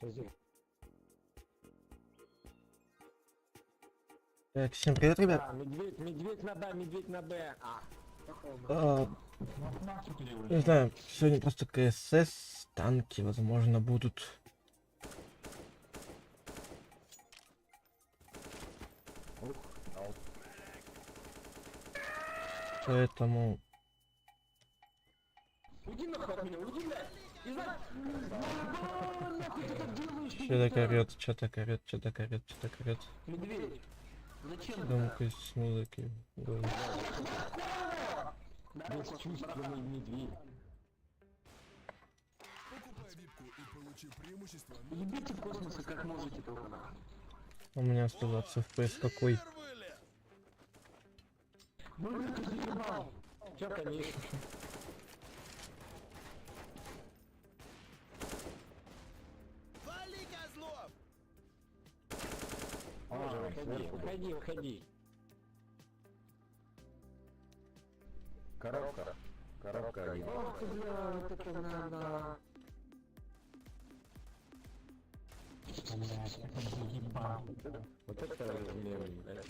Что здесь? Так, всем привет, ребят. Медведь на Б, медведь на Б. Не знаю, сегодня просто КСС, танки, возможно, будут. Поэтому... Уйди нахуй от меня, уйди, блядь! Нахуй ты так делаешь? Что-то орёт, что-то орёт, что-то орёт, что-то орёт. Медведь, зачем Громкость с музыки. Голос. бесчувственный медведь? Покупай випку и получи преимущество. Ебите в космосе как можете только нахуй. У меня 120 FPS какой. Ну ты заебал. Чё, конечно. Вали, козлов! Выходи, выходи. Коробка один. Ох ты, бля, вот это надо. Что, блядь, это заебал. Вот это мем, блядь.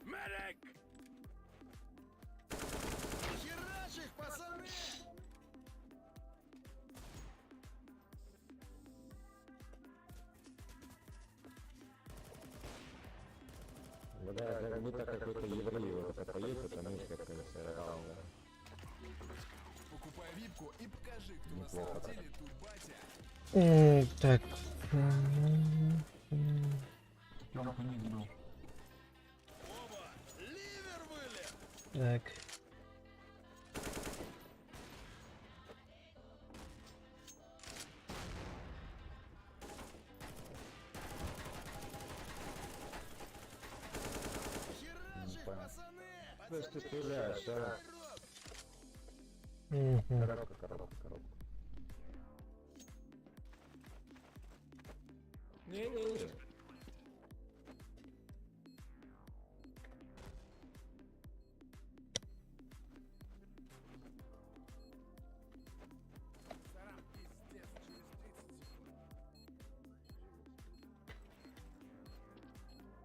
Медик! Херачь их, пацаны! Да, мы так какой-то еврей вот это поедет, а мы как-то сыграл, да. Покупай випку и покажи, кто на Неплохо самом так. деле тут батя. Так. Оба! Ливер вылет! Так. Херачь их, пацаны! Ну что ты стреляешь, а? Мгм. Коробка. Не. Сарам, пиздец, через 30 секунд.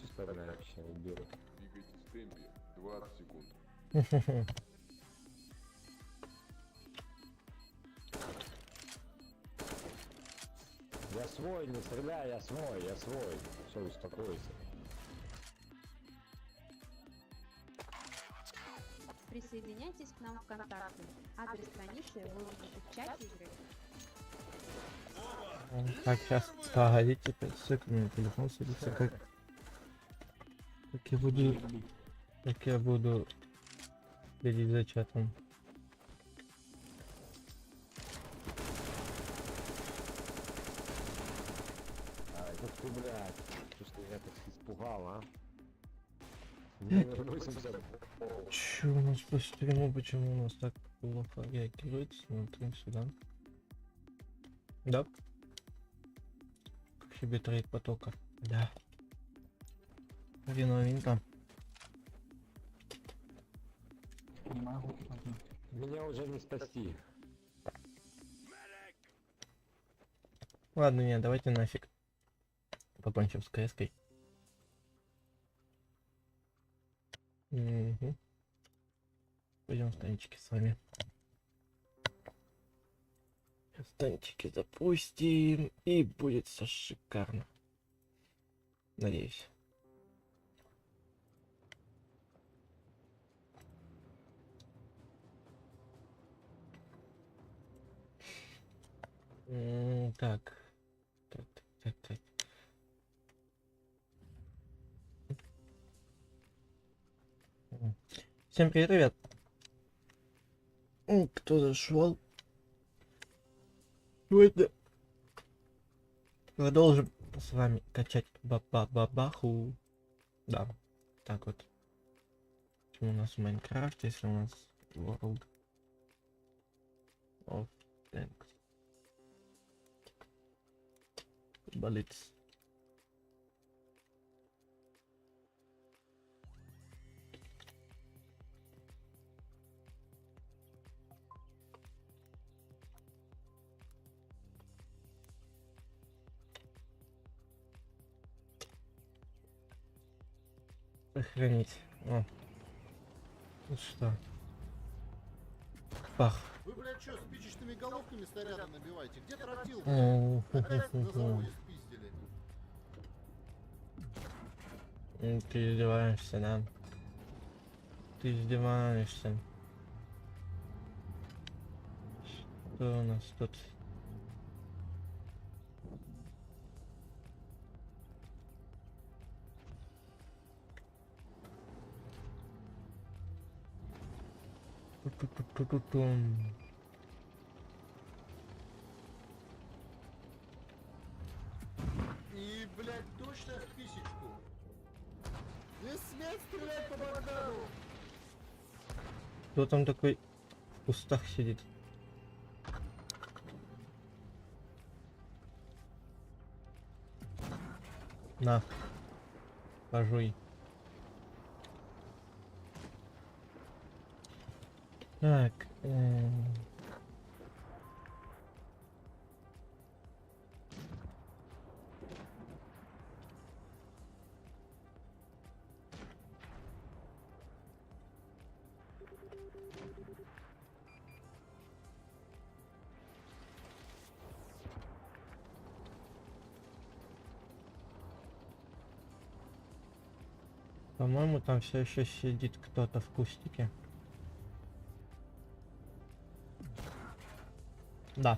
Чисто, бля, вообще убил. Двигайтесь в темпе 20 секунд. Я свой, не стреляй, я свой. Все, успокойся. Присоединяйтесь к нам ВКонтакте. Адрес страницы выложите в чате игры. Так, сейчас, погодите 5 секунд, у меня телефон садится, как я буду следить за чатом. Ух ты, блядь. Что я так испугал, а? Не вернусь, Чё у нас по стриму, почему у нас так плохо реагирует? Смотрим сюда. Да. Как себе трейд потока. Да. Новинка. Меня уже не спасти. Ладно, нет, давайте нафиг. Покончим с КС-кой. Угу. Пойдем станчики с вами. Сейчас станчики запустим, и будет все шикарно. Надеюсь. Так. Так. Всем привет, ребят. Кто зашел? Сегодня продолжим с вами качать бабаху. Да, так вот. Почему у нас в Майнкрафт, если у нас World of Tanks? Болит. Сохранить. О. Ну что? Пах. Вы, блядь, что, спичечными головками снаряды набиваете? Где тротил, блядь? О, Опять на заводе спиздили. Ты издеваешься, да? Ты издеваешься. Что у нас тут? Ту-ту-ту-ту-тум. И, блядь, точно в писечку. Не смей стрелять по Багдаду! Кто там такой в кустах сидит? На. Пожуй. Так. По-моему, там все еще сидит кто-то в кустике. Да.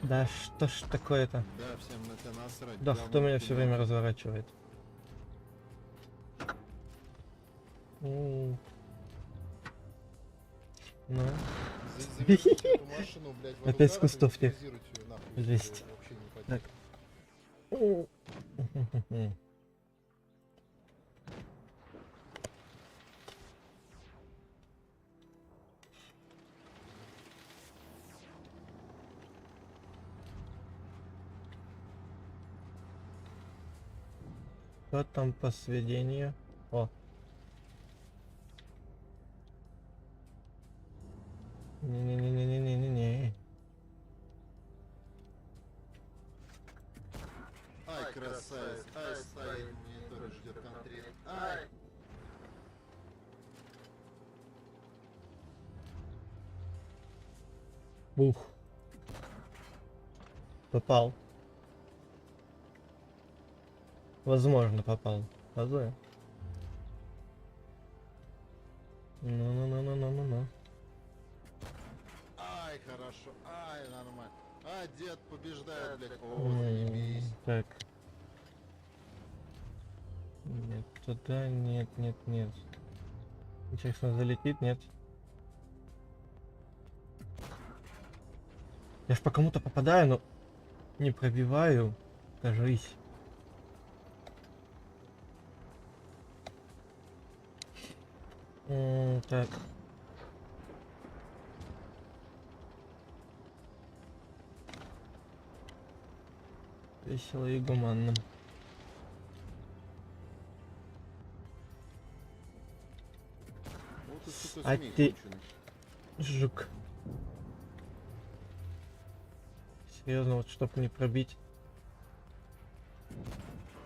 Да что ж такое-то? Да, всем на тебя насрать. Да кто меня все время разворачивает? Ну. Завезите эту машину, блядь, в Опять с Анугард и кустов тех. утилизируйте её нахуй, Жесть. если вообще не хотите. Так. Что там по сведению? О. Не-не-не-не-не-не-не. Ай, красавец, ай, стоит в мониторе, ждет контроль. Ай! Бух. Попал. Возможно, попал. Позови. Ну-ну-ну-ну-ну-ну. Ай, хорошо, ай, нормально. А, дед побеждает, блядь. О, заебись. Так. Нет, туда нет, нет, нет. Интересно, залетит, нет? Я ж по кому-то попадаю, но не пробиваю. Кажись. Так. Весело и гуманно. Вот ты, сука, А змей ты- конченый. Жук. Серьезно, вот чтоб не пробить.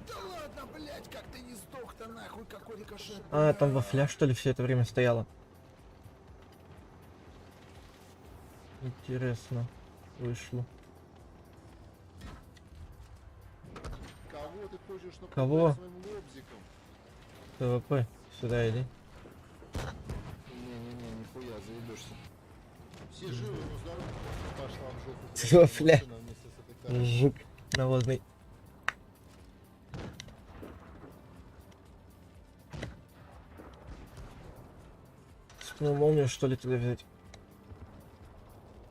Да ладно, блядь, как ты не сдох-то нахуй, какой рикошет. А, там во фляж, что ли, все это время стояло? Интересно. Вышло. Кого ты хочешь напугать Кого? своим лобзиком? ТВП, сюда иди. Не-не-не, нихуя, заебешься. Все живы, но здоровы. Пошла в жопу. Всё, блядь, бля. машина вместе с этой картой. Жук навозный. Ну, молнию, что ли, туда взять?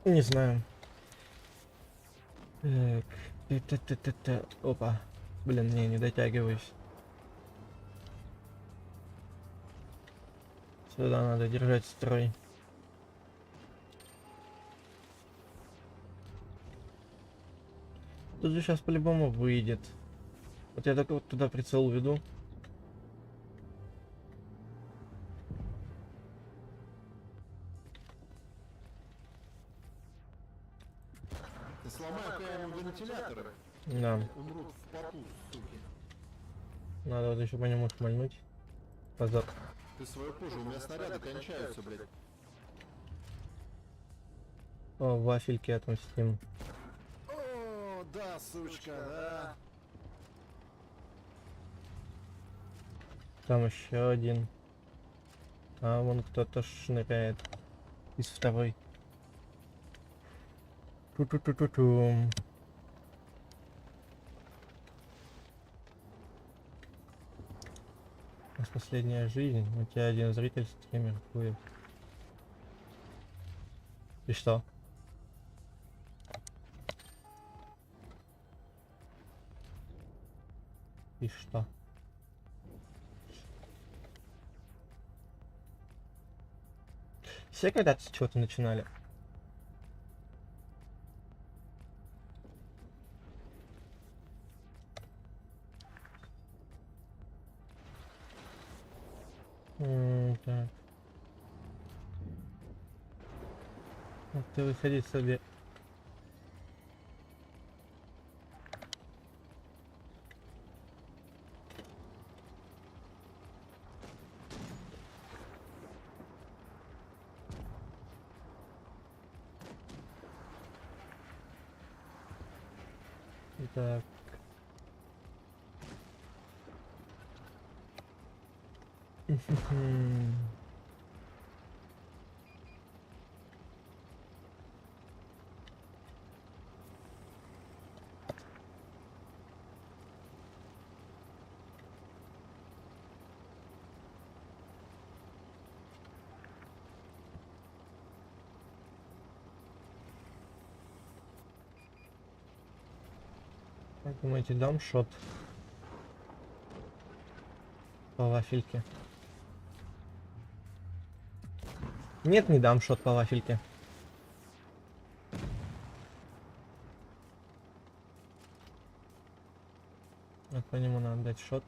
Не знаю. Так. Та-та-та-та-та. Опа. Блин, не дотягиваюсь. Сюда надо держать строй. Тут же сейчас по-любому выйдет. Вот я только вот туда прицел веду. вентиляторы. Да. Умрут в поту, суки. Надо вот еще по нему шмальнуть. Позор. Ты свою позже, у меня снаряды кончаются, блядь. О, вафельки отмстим. О, да, сучка, да. Там еще один. А вон кто-то шныряет. Из второй. Ту-ту-ту-ту-ту. У нас последняя жизнь. У тебя один зритель стример будет. И что? И что? Все когда-то с чего-то начинали. Так. Вот ты выходи себе. Так. Как думаете, дам шот по вафельке? Нет, не дам шот по вафельке. Вот по нему надо дать шот.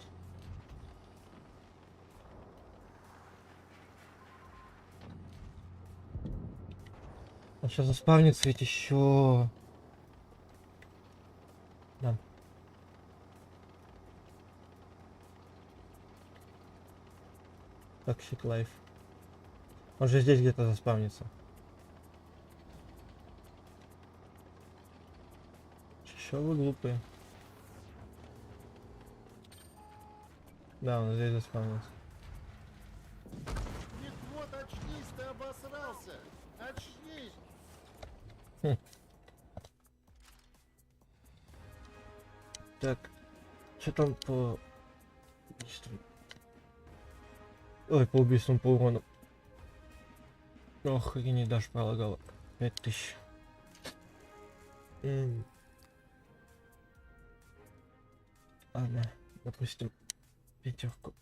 Он сейчас заспавнится ведь еще. Да. Toxic Life. Он же здесь где-то заспавнится. Что вы глупые? Да, он здесь заспавнился. Ник, вот очнись, ты обосрался. Очнись. Так, что там по убийствам? Ой, по убийствам, по урону. Ох, и не дашь пролагала. 5000. Ладно, допустим, пятерку.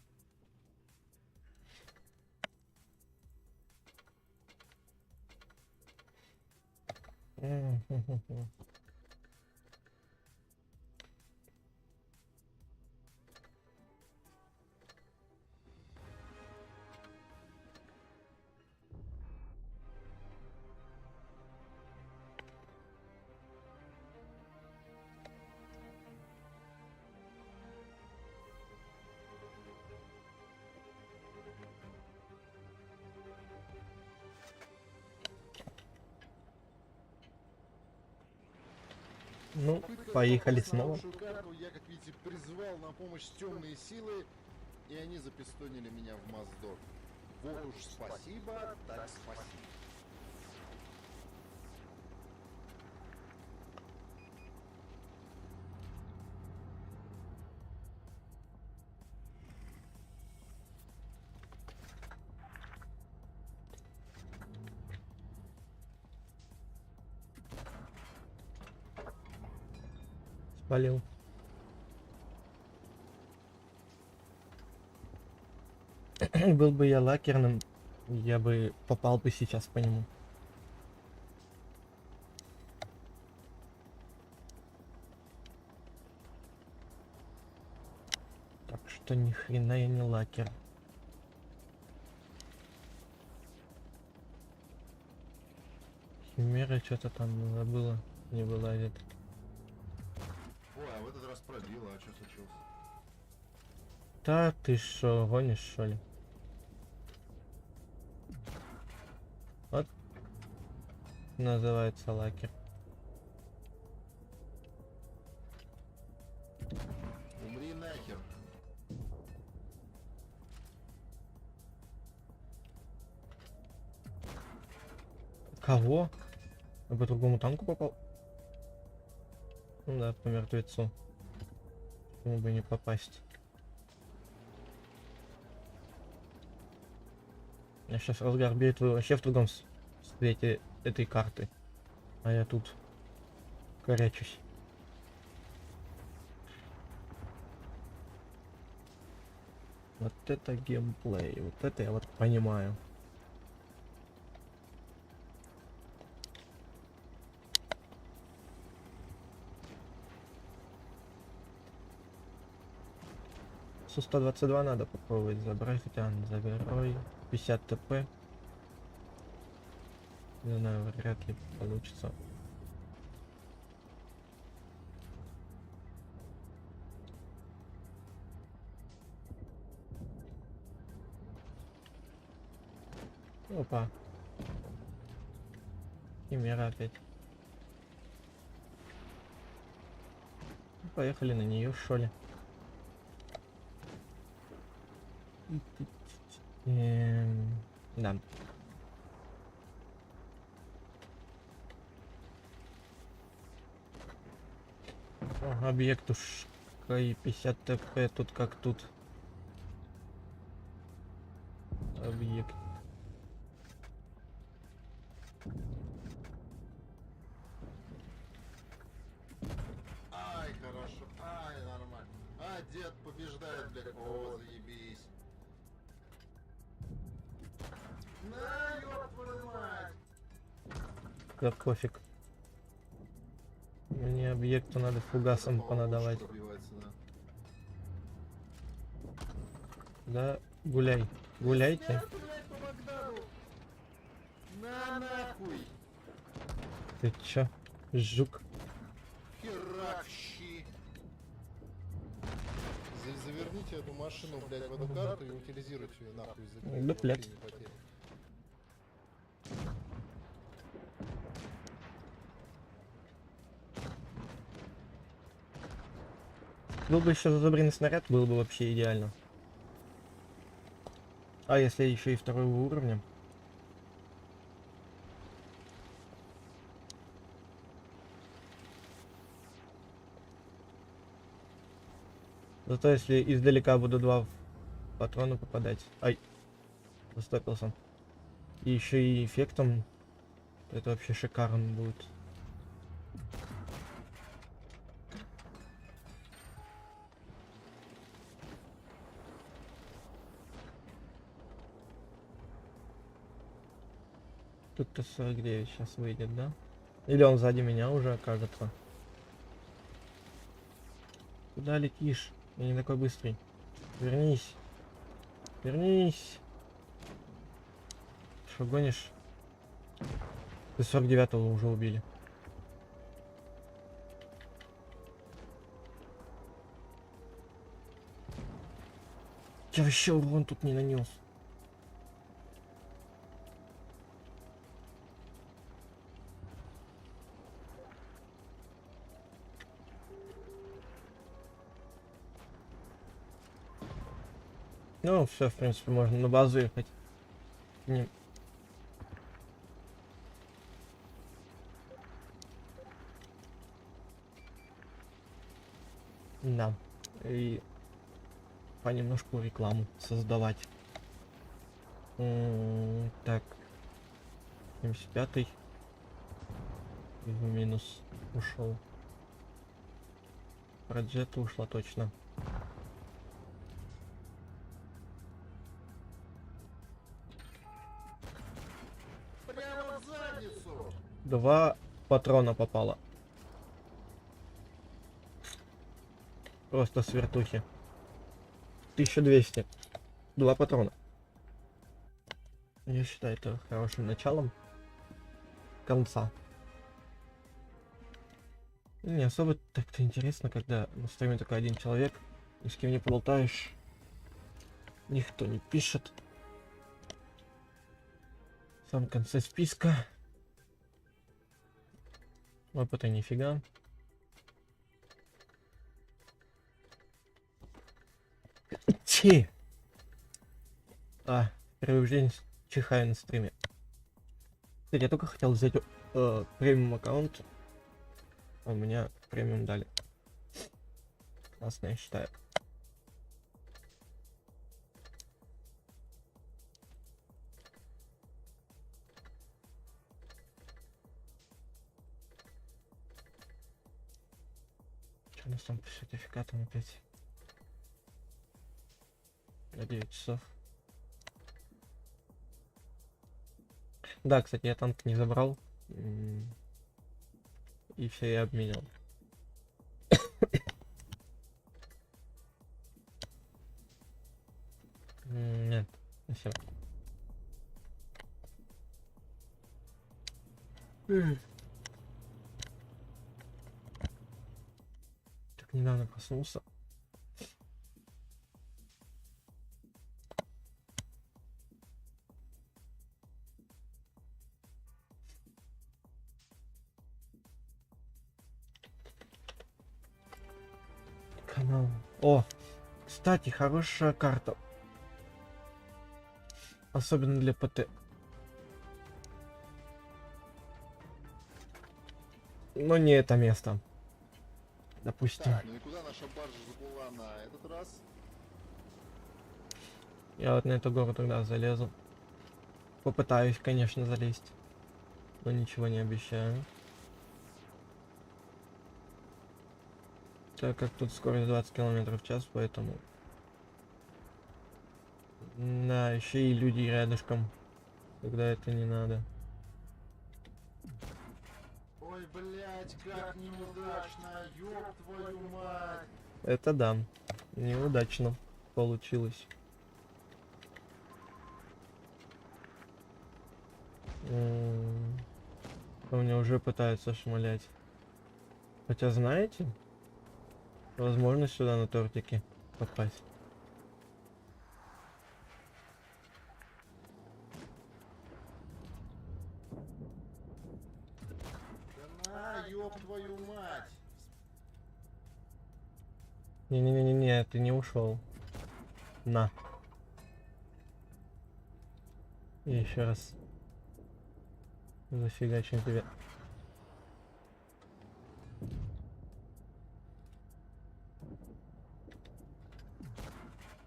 Ну, Попытка поехали попасть на снова. лучшую карту, я, как видите, призвал на помощь темные силы, и они запистонили меня в Моздок. Вот уж спасибо, так спасибо. Спалил. Был бы я лакерным, я бы попал бы сейчас по нему. Так что ни хрена я не лакер. Химера что-то там забыла, не вылазит. пробило, а что случилось? Да ты шо, гонишь что ли? Вот называется лакер. Умри нахер. Кого? Я по другому танку попал? Ну да, по мертвецу. Почему бы не попасть? Я сейчас разгар битвы вообще в другом свете этой карты. А я тут корячусь. Вот это геймплей. Вот это я вот понимаю. Су-122 надо попробовать забрать, хотя забирай 50 ТП. Не знаю, вряд ли получится. Опа. Химера опять. Поехали на нее, что ли? Да. О, объект уж и 50 ТП тут как тут. Объект. Ай, хорошо. Ай, нормально. А, дед побеждает, блядь. О, заебись. На, ёб твою мать. Да пофиг. Мне объекту надо фугасом О, понадавать. лучше пробивается, да. Да, гуляй. Гуляйте. Смерть, блядь, по Багдаду. На нахуй. Ты чё? Жук. Херакщи. Заверните эту машину, блядь, в эту карту и утилизируйте ее нахуй. Да, блядь. Был бы еще зазубренный снаряд, было бы вообще идеально. А если еще и второго уровня? Зато если издалека буду два патрона попадать. Ай, застопился. И еще и эффектом, это вообще шикарно будет. Тут-то 49 сейчас выйдет, да? Или он сзади меня уже окажется? Куда летишь? Я не такой быстрый. Вернись. Вернись. Что гонишь? Ты 49-го уже убили. Я вообще урон тут не нанес. Ну, все, в принципе, можно на базу ехать. Не. Да. И понемножку рекламу создавать. Так. 75-й. В минус ушел. Про джета ушла точно. Прямо в задницу. 2 патрона попало. Просто с вертухи. 1200. 2 патрона. Я считаю это хорошим началом конца. Не особо так-то интересно, когда на стриме только один человек, ни с кем не поболтаешь, никто не пишет. В самом конце списка. Опыта нифига. Чи! Первый день чихаю на стриме. Кстати, я только хотел взять премиум аккаунт. А у меня премиум дали. Классно, я считаю. Что у нас там по сертификатам опять? На 9 часов. Да, кстати, я танк не забрал. И все, я обменял. Нет, спасибо. Так недавно проснулся. Канал. О, кстати, хорошая карта. Особенно для ПТ. Но не это место. Допустим. Так, ну и куда наша баржа заплыла на этот раз? Я вот на эту гору тогда залезу. Попытаюсь, конечно, залезть. Но ничего не обещаю. Так как тут скорость 20 км в час, поэтому... Да, еще и люди рядышком. Когда это не надо. Ой, блять, как неудачно, ёб твою мать. Это да. Неудачно получилось. У меня уже пытаются шмалять. Хотя знаете, возможно сюда на тортике попасть. Да на, ёб твою мать. Не-не-не-не, ты не ушел. На. И еще раз. Зафигачим тебя.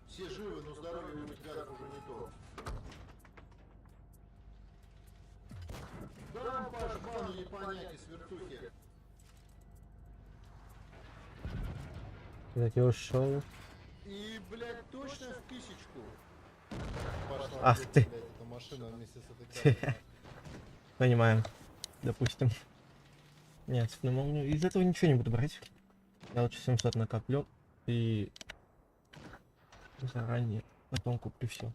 Все живы, но здоровье у этих гадов уже не то. Дам по жбану не понять из вертухи. Кстати, ушел. И, блядь, точно в писечку. Пошла, Ах блядь, ты. эта машина вместе с этой картой. Понимаем. Допустим. Нет, ну, из этого ничего не буду брать. Я лучше 700 накоплю и заранее потом куплю все.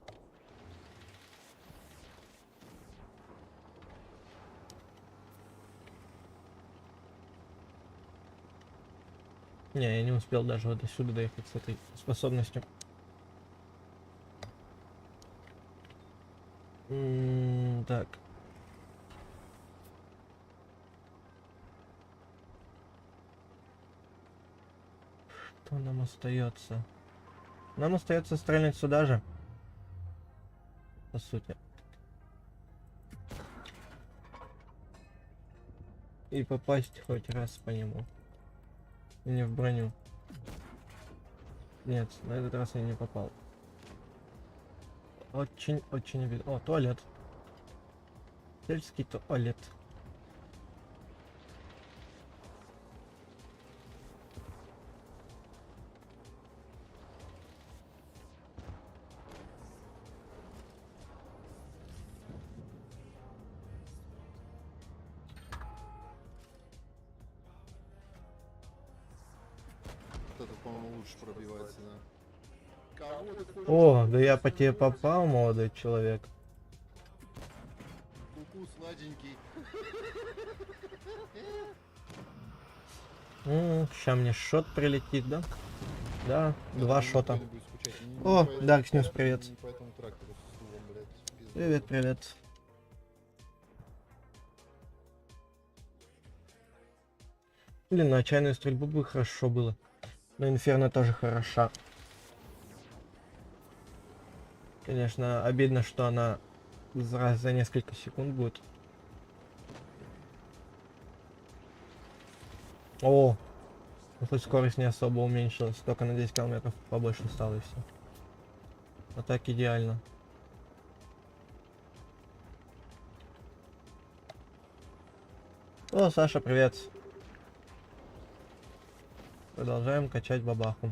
Не, я не успел даже вот до сюда доехать с этой способностью. Так. Что нам остается? Нам остается стрелять сюда же. По сути. И попасть хоть раз по нему. И не в броню. Нет, на этот раз я не попал. Очень обидно. О, туалет. Сельский туалет. Вот это, по-моему, лучше пробивается, да. Кого ты хочешь? О, да я по тебе попал, молодой человек. Куку сладенький. Ща мне шот прилетит, да? Да, Я два думаю, шота. никто не будет скучать ни О, по этому Dark News, трактору, привет. ни по этому трактору с стулом, блядь, пизда. Привет, привет. Блин, на отчаянную стрельбу бы хорошо было. Но Инферно тоже хороша. Конечно, обидно, что она за несколько секунд будет. О, ну хоть скорость не особо уменьшилась, только на 10 километров побольше стало и все. А так идеально. О, Саша, привет. Продолжаем качать бабаху.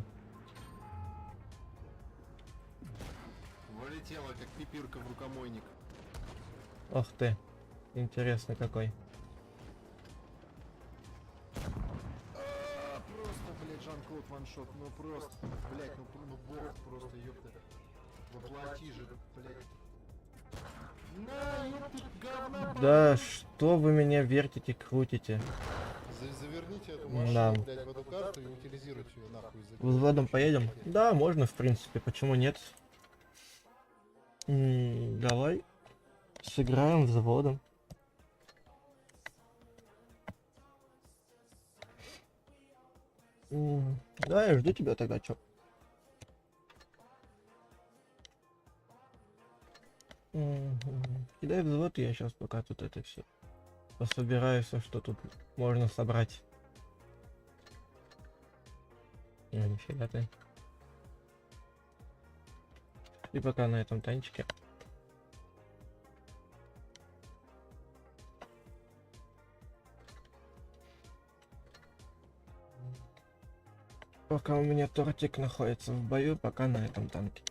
Вылетела, как пипирка в рукомойник. Ох ты, интересный какой. Просто, блядь, Жан-Клод ваншот, ну просто, блядь, ну бог просто, ёпта. Воплоти же, блядь. На, ёпта, говна, Да что вы меня вертите, крутите? Заверните эту Да. машину, блядь, в эту карту и утилизируйте ее нахуй. Взводом поедем? Да, можно, в принципе, почему нет? Давай сыграем взводом. Да, я жду тебя тогда, чё? Кидай взвод, я сейчас пока тут это все пособираю, все, что тут можно собрать. Нифига ты. И пока на этом танчике. Пока у меня тортик находится в бою, пока на этом танке.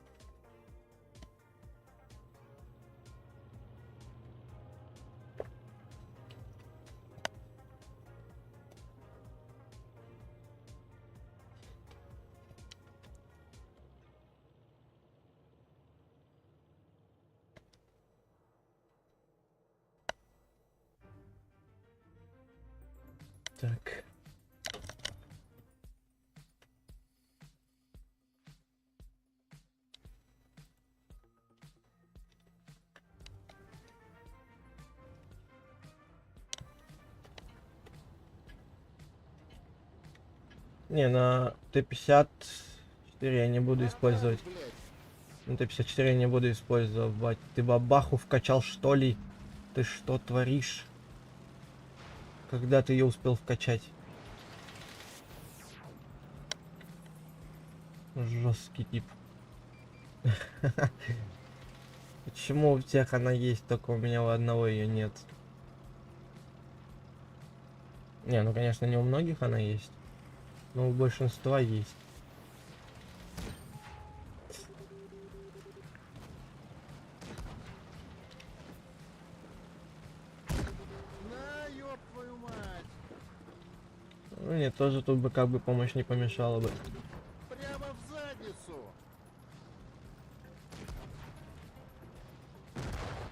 Так. Не, на Т-54 я не буду использовать. На Т-54 я не буду использовать. Ты бабаху вкачал, что ли? Ты что творишь? Когда ты ее успел вкачать? Жесткий тип. Почему у всех она есть, только у меня у одного ее нет? Не, ну конечно не у многих она есть, но у большинства есть. На, ёб твою мать! Ну мне тоже тут бы как бы помощь не помешала бы. Прямо в задницу!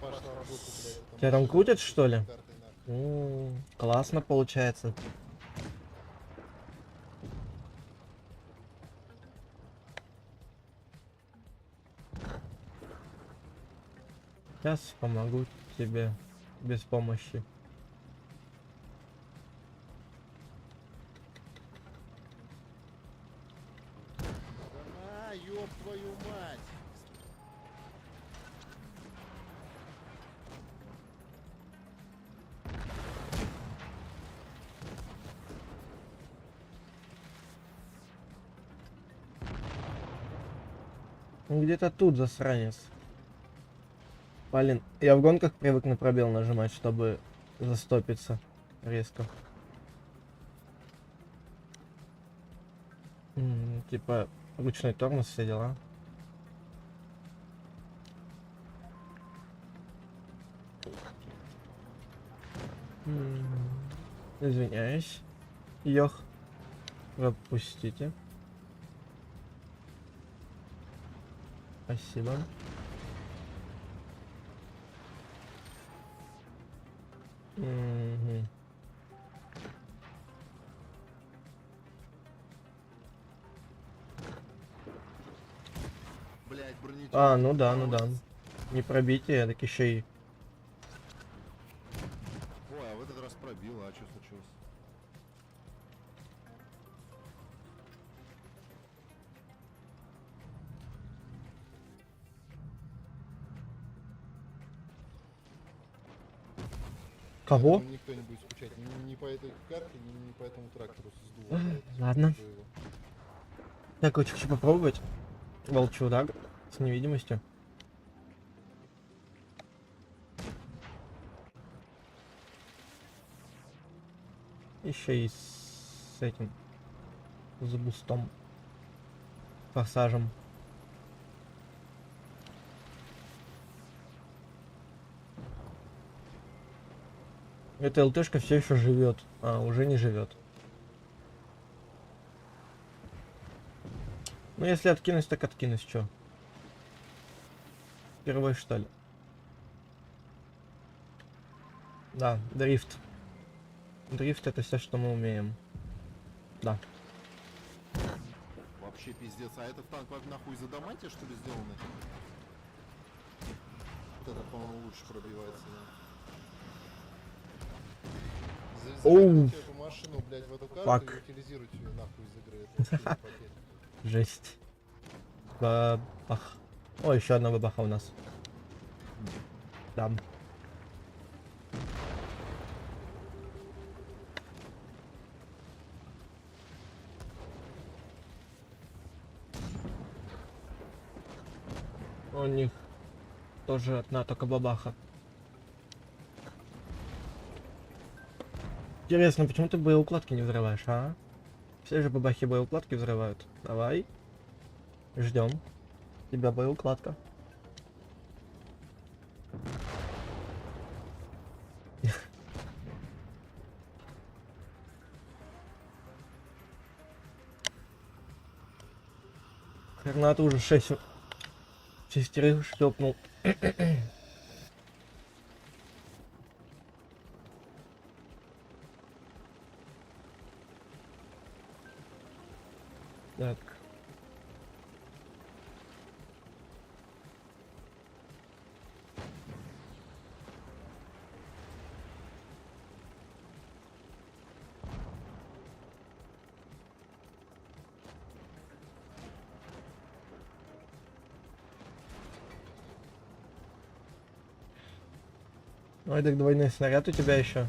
Пошла в жопу, блядь. Тебя там крутят, что ли? Картой нахуй. Классно получается. Сейчас помогу тебе без помощи. На, ёб твою мать! Ну, где-то тут засранец. Блин, я в гонках привык на пробел нажимать, чтобы застопиться резко. Типа ручной тормоз, все дела. Извиняюсь. Йох. Пропустите. Спасибо. бронетёк. А, ну да, ну да. Не пробитие, так еще и... Ой, а в этот раз пробило, а что случилось? Я Кого? думаю, никто не будет скучать ни по этой карте, ни по этому трактору с сдува. Ладно. Так, очень хочу попробовать. Волчий удар с невидимостью. Еще и с этим. С бустом. Форсажем. Эта ЛТшка все еще живет. А, уже не живет. Ну, если откинуть, так откинуть, что? Впервые, что ли? Да, дрифт. Дрифт это все, что мы умеем. Да. Вообще пиздец, а этот танк нахуй из адамантия, что ли, сделанный? Вот этот, по-моему, лучше пробивается, да. Оу. Заведите эту машину, блядь, в эту карту Фак. и утилизируйте ее нахуй из игры. Это вообще не потеря. Жесть. Бабах. О, еще одна бабаха у нас. Да. У них тоже одна только бабаха. Интересно, почему ты боеукладки не взрываешь, а? Все же бабахи боеукладки взрывают. Давай. Ждем. Тебя боеукладка. Хрена уже 6 шестерых шлепнул. Так. Ой, так двойной снаряд у тебя еще.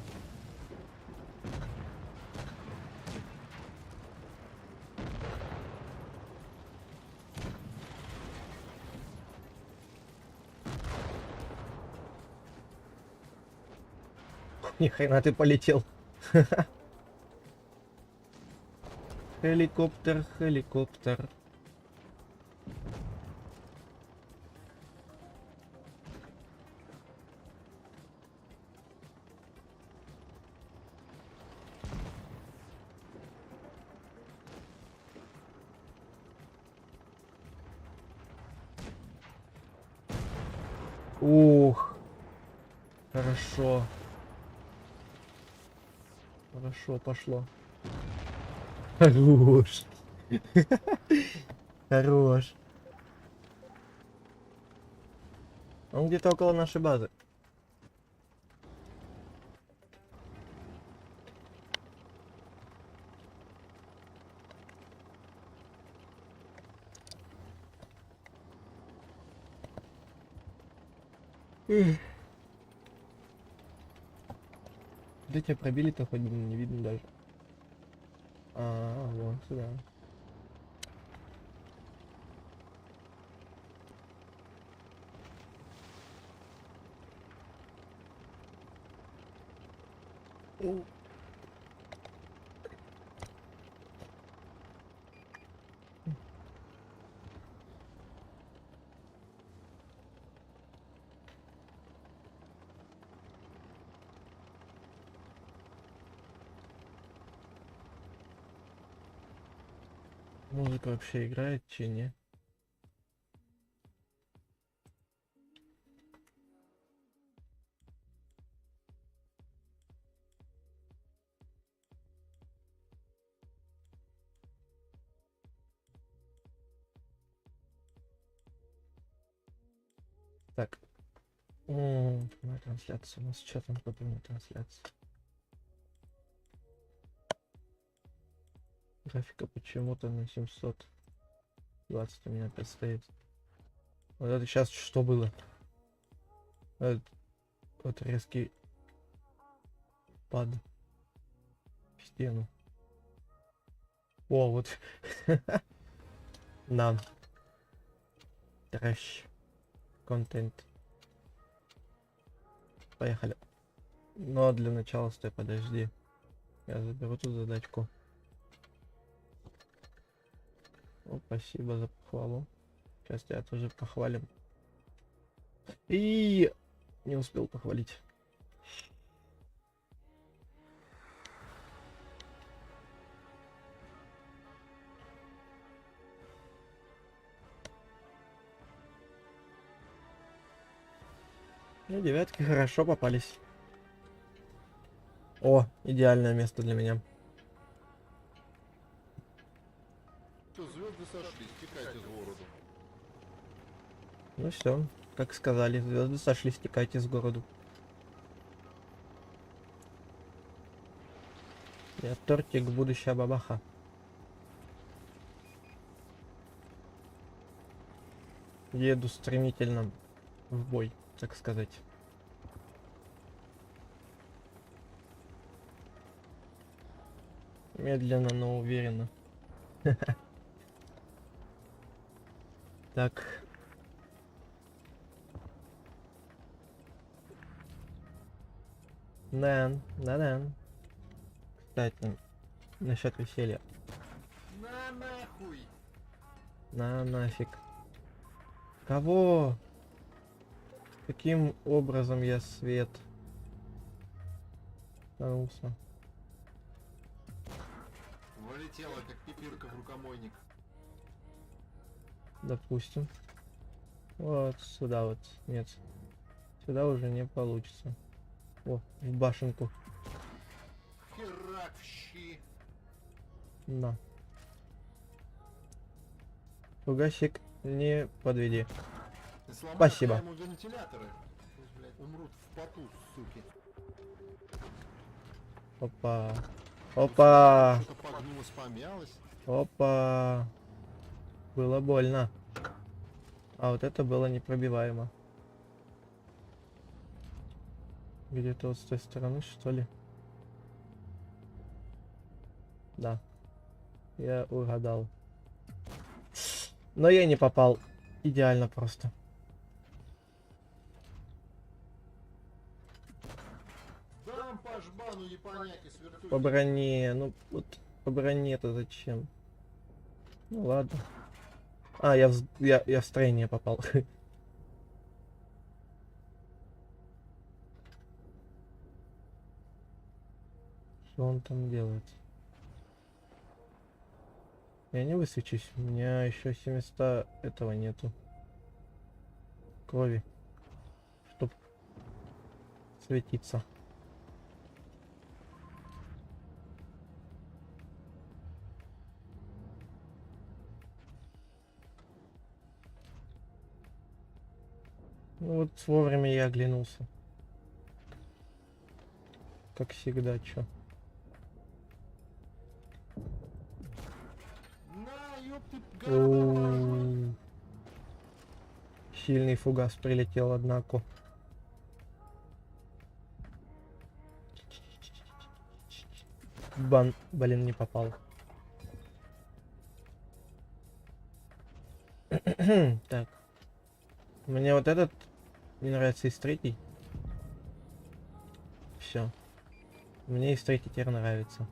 Ни хрена ты полетел. Хеликоптер, хеликоптер. Ух. Хорошо. Хорошо пошло. Хорош. Хорош. Он где-то около нашей базы. Где тебя пробили-то хоть не видно даже. Вот сюда. Музыка вообще играет, че не? Так. Моя трансляция. У нас что там по прямой трансляции? Графика почему-то на 720 у меня опять стоит. Вот это сейчас что было? Вот резкий пад в стену. О, вот. На. Трэш. Контент. Поехали. Но для начала стой, подожди. Я заберу тут задачку. О, спасибо за похвалу. Сейчас тебя тоже похвалим. И не успел похвалить. Ну, девятки хорошо попались. О, идеальное место для меня. Что, звезды сошлись, текайте из города. Ну все, как сказали, звезды сошли, стекайте с городу. Я тортик, будущая бабаха. Еду стремительно в бой, так сказать. Медленно, но уверенно. Так. Да. Кстати, насчет веселья. На нахуй! На нафиг. Кого? Каким образом я свет? Старался. Вылетела, как пипирка в рукомойник. Допустим. Вот сюда вот. Нет. Сюда уже не получится. О, в башенку. Херак в щи. На. Фугасик, не подведи. Ты сломай Спасибо. ему вентиляторы. Пусть, блядь, умрут в поту, суки. Опа. Опа. Что-то погнулось, помялось. Опа. Было больно. А вот это было непробиваемо. Где-то вот с той стороны, что ли? Да. Я угадал. Но я не попал. Идеально просто. Дам по жбану японяки с вертухи. По броне. Ну вот по броне-то зачем? Ну ладно. А, я в строение попал. Что он там делает? Я не высвечусь. У меня еще 700 этого нету. Крови. Чтоб светиться. Ну вот вовремя я оглянулся. Как всегда, чё. На, ёб ты, гада. Сильный фугас прилетел, однако. Блин, не попал. Так. Мне вот этот не нравится из третий. Все. Мне из третий теперь нравится.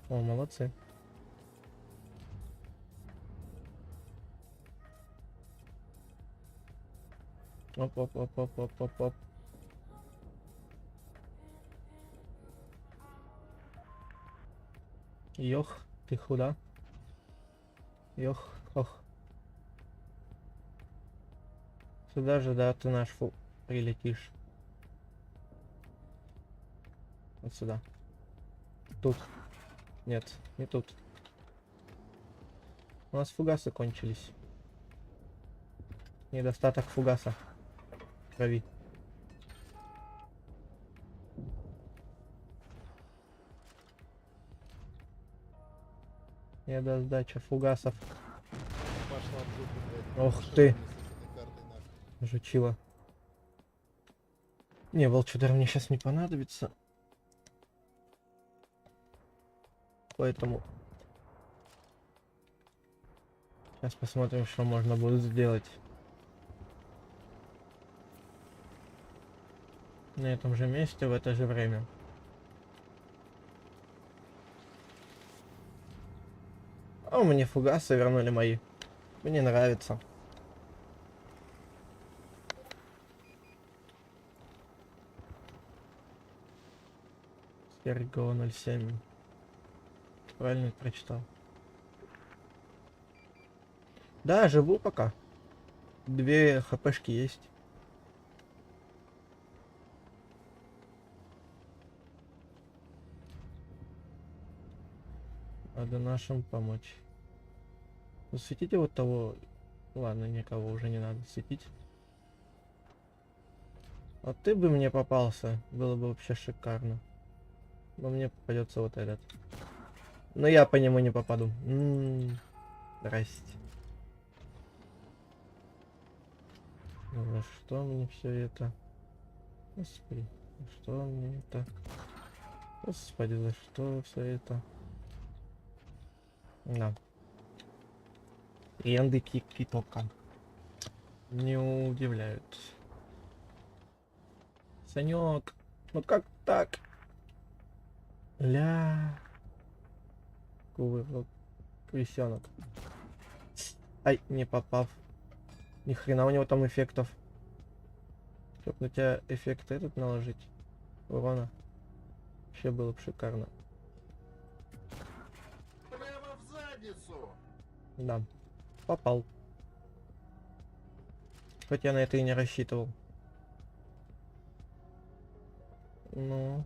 О, молодцы. Оп. Йох, ты худа? Ох. Сюда же, да, ты наш прилетишь. Вот сюда. Тут. Нет, не тут. У нас фугасы кончились. Недостаток фугаса. Крови. Недосдача фугасов. Пошла в жопу, блядь. Ох Машина ты. вместе с этой картой, нахуй. Жучила. Не, волчудар мне сейчас не понадобится. Поэтому... Сейчас посмотрим, что можно будет сделать. На этом же месте, в это же время. О, мне фугасы вернули мои. Мне нравится. Серго 07. Правильно прочитал. Да, живу пока. 2 хпшки есть. Надо нашим помочь. Засветите вот того. Ладно, никого уже не надо светить. А ты бы мне попался. Было бы вообще шикарно. Но мне попадется вот этот. Но я по нему не попаду. Здрасте. Ну, за что мне все это? Господи, за что мне это? Господи, за что все это? Да. Тренды ТикТока не удивляют. Санек, ну как так? Ля. Кувырок. Крысенок. Ай, не попав. Ни хрена у него там эффектов. Чтоб на тебя эффект этот наложить. Урона. Вообще было бы шикарно. Прямо в задницу! Да. Попал. Хоть я на это и не рассчитывал. Ну.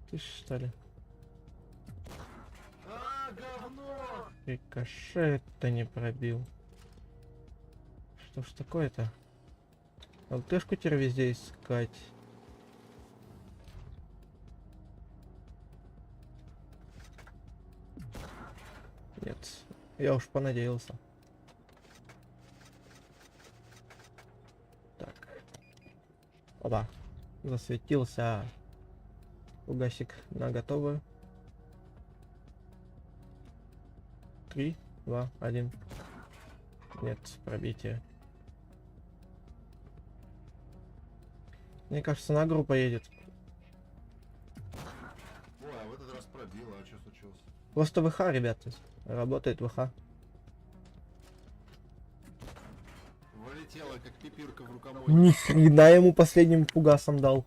Ты что ли? А, говно! Рикошет-то не пробил. Что ж такое-то? ЛТшку теперь везде искать. Нет, я уж понадеялся. Так. Опа. Засветился. Угасик на готовую. 3, 2, 1. Нет, пробитие. Мне кажется, на группу едет. Ой, а в этот раз пробило, а что случилось? Просто ВХ, ребята. Работает ВХ. Вылетела, как пипирка в рукомойник. Ни хрена ему последним фугасом дал.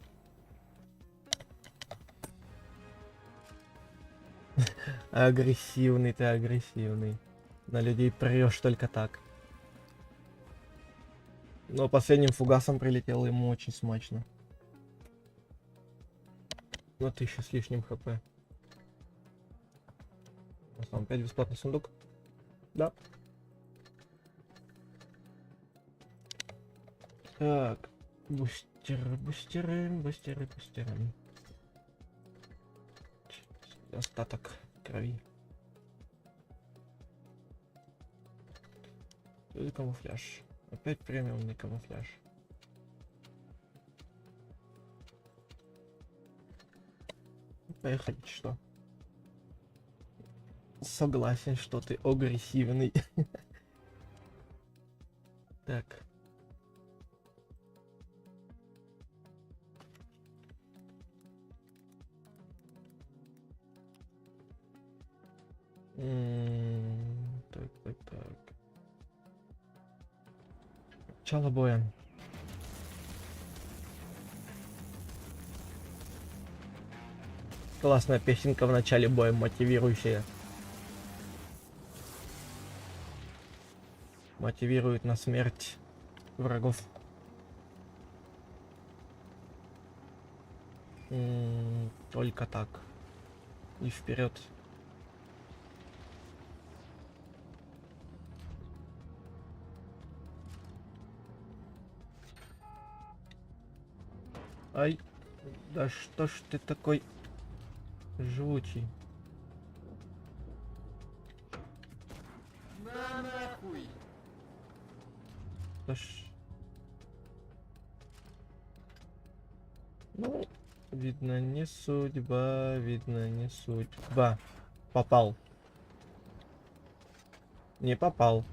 Агрессивный ты, агрессивный. На людей прешь только так. Но последним фугасом прилетел ему очень смачно. Ну 1000 с лишним хп. У нас там опять бесплатный сундук. Да. Так. Бустеры. Остаток крови. Это камуфляж. Опять премиумный камуфляж. Поехали, что? Согласен, что ты агрессивный. Так. Так. Начало боя. Классная песенка в начале боя, мотивирующая. Мотивирует на смерть врагов. Только так. И вперед. Ай, да что ж ты такой живучий? На нахуй! Да ж... Ну, видно, не судьба, видно, не судьба. Попал. Не попал.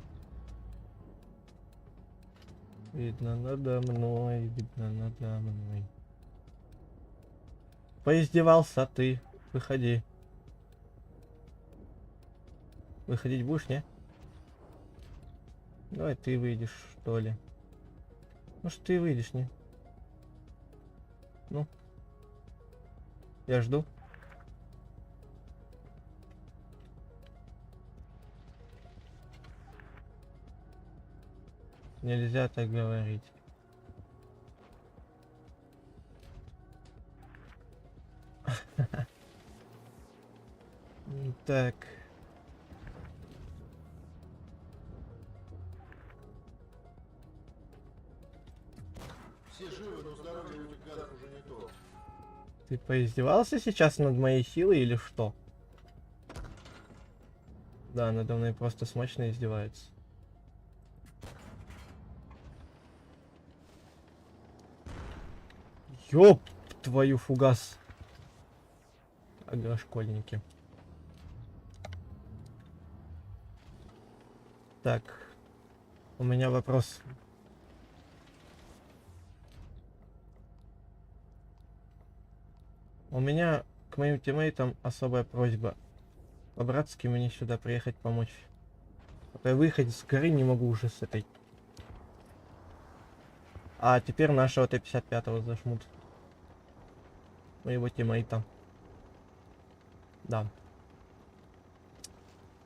Видно надо мной, видно надо мной. Поиздевался ты. Выходи. Выходить будешь, не? Давай ты выйдешь, что ли. Может, ты выйдешь, не? Ну. Я жду. Нельзя так говорить. Так. Все живы, но здоровье у этих гадов уже не то. Ты поиздевался сейчас над моей силой или что? Да, надо мной просто смачно издевается. Ёп твою фугас. Ага, школьники. Так. У меня вопрос. У меня к моим тиммейтам особая просьба. По-братски мне сюда приехать помочь. А то я выехать с горы не могу уже с этой. А теперь нашего Т-55 зажмут. Моего тиммейта. Да.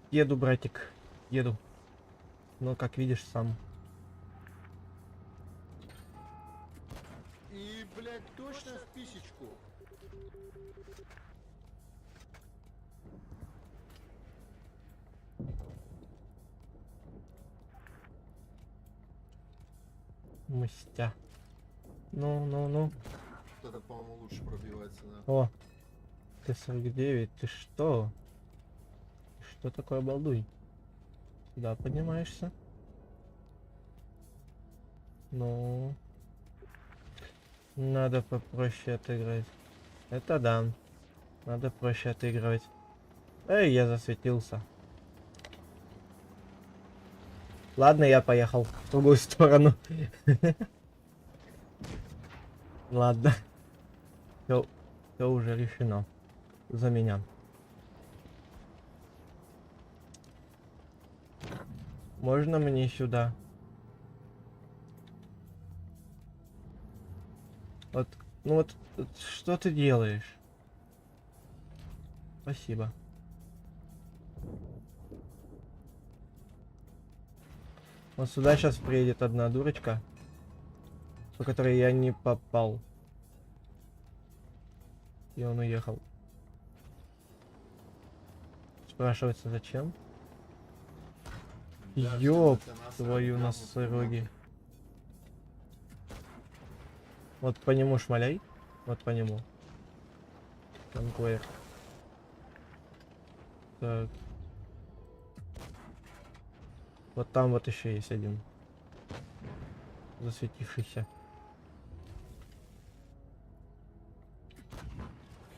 Еду, братик. Еду. Ну, как видишь сам. И, блядь, точно в писечку. Мстя. Ну. Вот это, по-моему, лучше пробивается, да. О. Т-49. Ты что? Что такое балдуй? Да, поднимаешься. Ну. Надо попроще отыграть. Это да. Надо проще отыгрывать. Эй, я засветился. Ладно, я поехал в другую сторону. Ладно. Все уже решено. За меня. Можно мне сюда? Вот, ну вот, что ты делаешь? Спасибо. Вот сюда сейчас приедет одна дурочка, по которой я не попал. И он уехал. Спрашивается, зачем? Да, Ёп всё это на твою самом носороги. Вот по нему шмаляй. Вот по нему. Конклейр. Так. Вот там вот еще есть один. Засветившийся.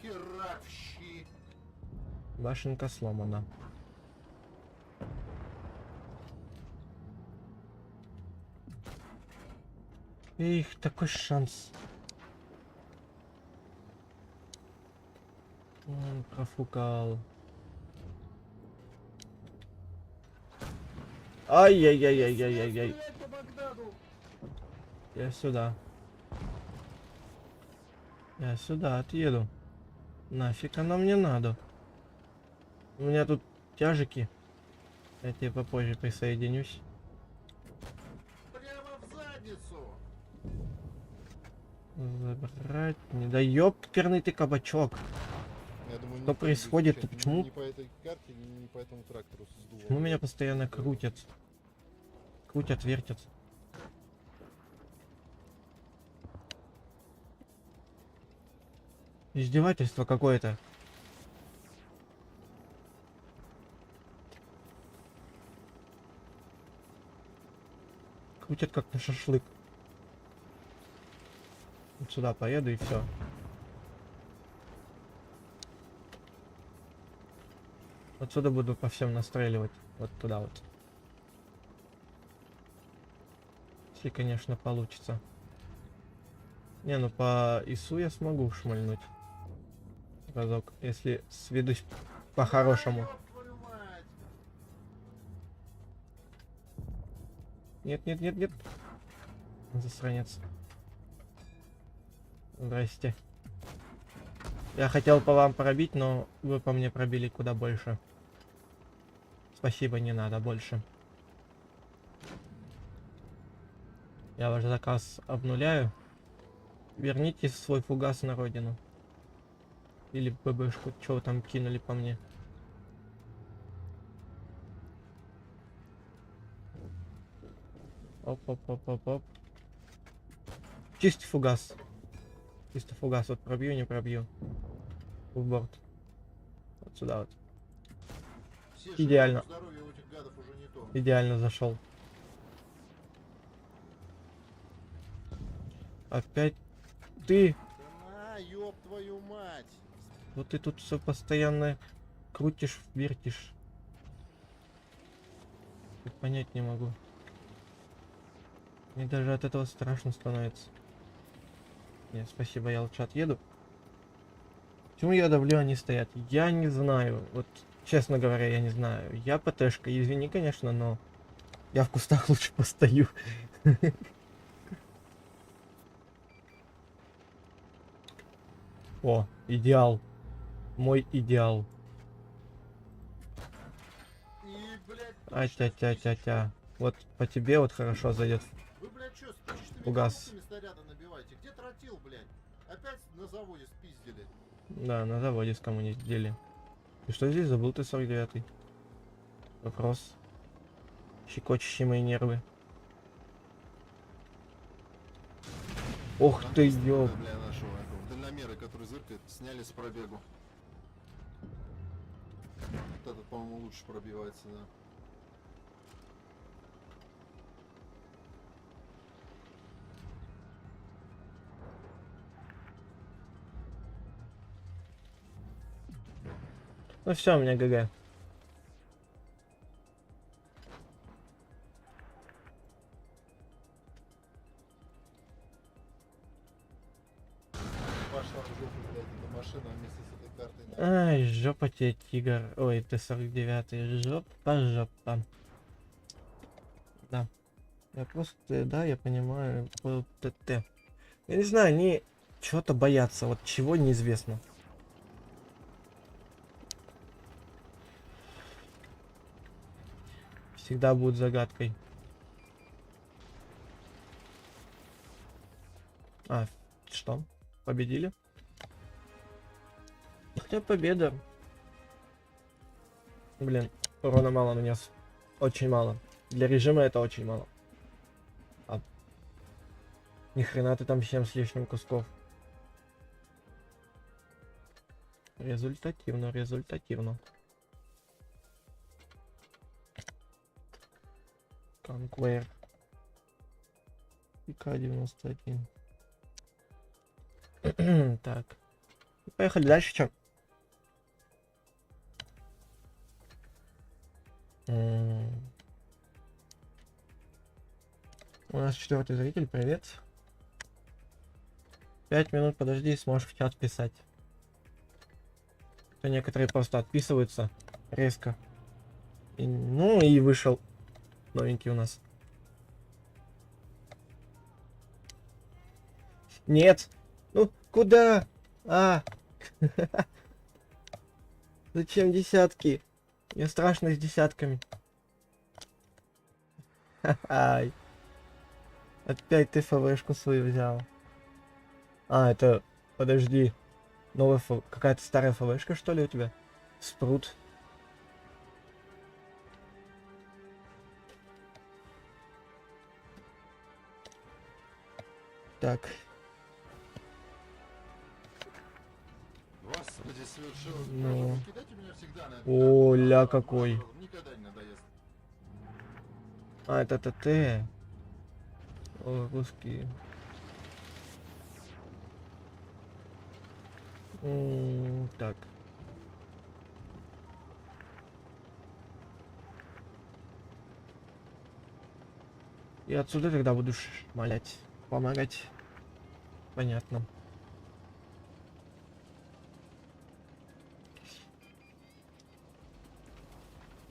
Херак в щи. Башенка сломана. Эх, такой шанс. Профукал. Ай-яй-яй-яй-яй-яй-яй. Блядь, по Багдаду. Я сюда. Я сюда отъеду. Нафиг оно мне надо. У меня тут тяжики. Я тебе попозже присоединюсь. Прямо в задницу. Забрать. Не да ёпкерный ты кабачок. Я думаю, Что никто не будет происходит? скучать Почему? Ни по этой карте, ни по этому трактору с дулом. Почему меня постоянно крутят? Крутят, вертят. Издевательство какое-то. Крутят как на шашлык. Вот сюда поеду и все. Отсюда буду по всем настреливать. Вот туда вот. Если, конечно, получится. Не, ну по ИСу я смогу шмальнуть. Разок. Если сведусь по-хорошему. Ёб твою мать! Нет, нет, нет, нет. Засранец. Здрасте. Я хотел по вам пробить, но вы по мне пробили куда больше. Спасибо, не надо больше. Я ваш заказ обнуляю. Верните свой фугас на родину. Или ББшку, что вы там кинули по мне. Оп-оп-оп-оп-оп. Чистый фугас. Чисто фугас. Вот пробью, не пробью. В борт. Вот сюда вот. Все Идеально. живы, здоровье у этих гадов уже не то. Идеально зашел. Опять ты. Да на, ёб твою мать! Вот ты тут все постоянно крутишь, вертишь. Я понять не могу. Мне даже от этого страшно становится. Нет, спасибо, я лучше отъеду. Почему я давлю, они стоят? Я не знаю. Вот, честно говоря, я не знаю. Я ПТшка, извини, конечно, но я в кустах лучше постою. О, идеал. Мой идеал. И, блядь, А-тя-тя-тя-тя. Вот по тебе вот хорошо зайдет. вы, блядь, что, спичечными Фугас. коробками снаряды набиваете? Где тротил, блядь? Опять на заводе спиздили. Да, на заводе с кому-нибудь дели. И что здесь забыл ты 49-й? Вопрос. Щекочущие мои нервы. Ох Там ты, есть, ёп. бля, нашего этого дальномера, который зыркает, сняли с пробегу. Вот этот, по-моему, лучше пробивается, да. Ну все, у меня ГГ. Пошла в жопу, блядь, эта машина вместе с этой картой. нахуй. Ай, жопа тебе, тигр. Ой, Т-49. Жопа. Да. Я просто, да, я понимаю. ТТ. Я не знаю, они чего-то боятся. Вот чего неизвестно. Всегда будет загадкой. А, что? Победили? Хотя победа. Блин, урона мало нанес. Очень мало. Для режима это очень мало. А. Ни хрена ты там 7 с лишним кусков. Результативно, результативно. Conquer. ИК-91. Так. Поехали дальше, чё? У нас 4-й зритель, привет. 5 минут подожди, сможешь в чат писать. То некоторые просто отписываются резко. Ну и вышел новенький у нас. Нет! Ну, куда? А! Зачем десятки? Мне страшно с десятками. Ай. Опять ты ФВшку свою взял. А, это... Подожди. Новая какая-то старая ФВшка, что ли, у тебя? Спрут. Так. совершил. Ну. Кидайте меня всегда на это. О, ля какой. Никогда не надоест. А, это ТТ. О, русские. Так. И отсюда тогда буду шмалять, помогать. Понятно.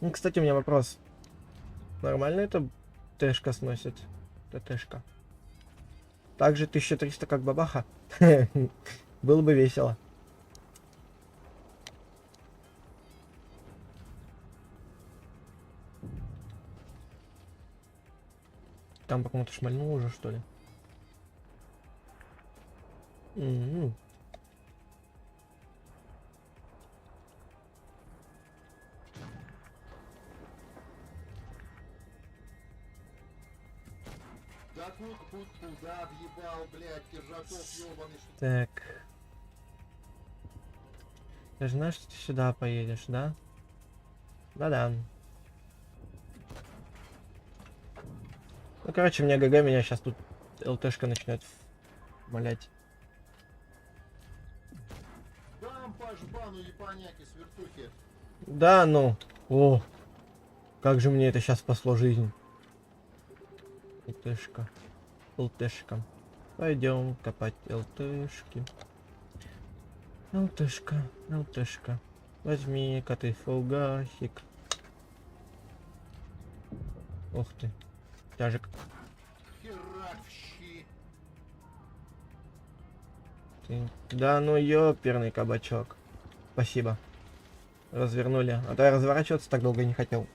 Ну, кстати, у меня вопрос. Нормально это Тэшка сносит? ТТшка. Также 1300 как бабаха? Было бы весело. Там по кому-то шмальнул уже, что ли? М-м. Да куда въебал, блядь, Киржаков ёбаный, что Так. Ты же знаешь, что ты сюда поедешь, да? Да-да. Ну, короче, мне ГГ, меня сейчас тут ЛТшка начнет малять. дам по жбану японяки с вертухи. Да, ну. О, как же мне это сейчас спасло жизнь. ЛТшка. ЛТшка. Пойдем копать ЛТшки. ЛТшка, ЛТшка. Возьми-ка ты фугасик. Ух ты. Тяжек. Херак в щи. Ты... Да ну ёперный кабачок. Спасибо. Развернули. А то я разворачиваться так долго не хотел.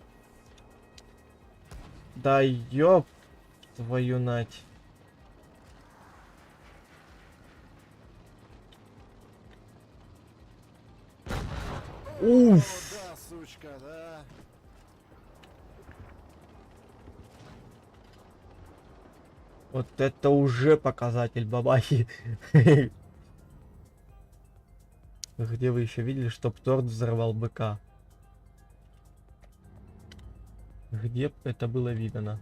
Да ёп твою нать. Уф. Да, сучка, да. Вот это уже показатель бабахи. Где вы еще видели, чтоб торт взорвал быка? Где б это было видно?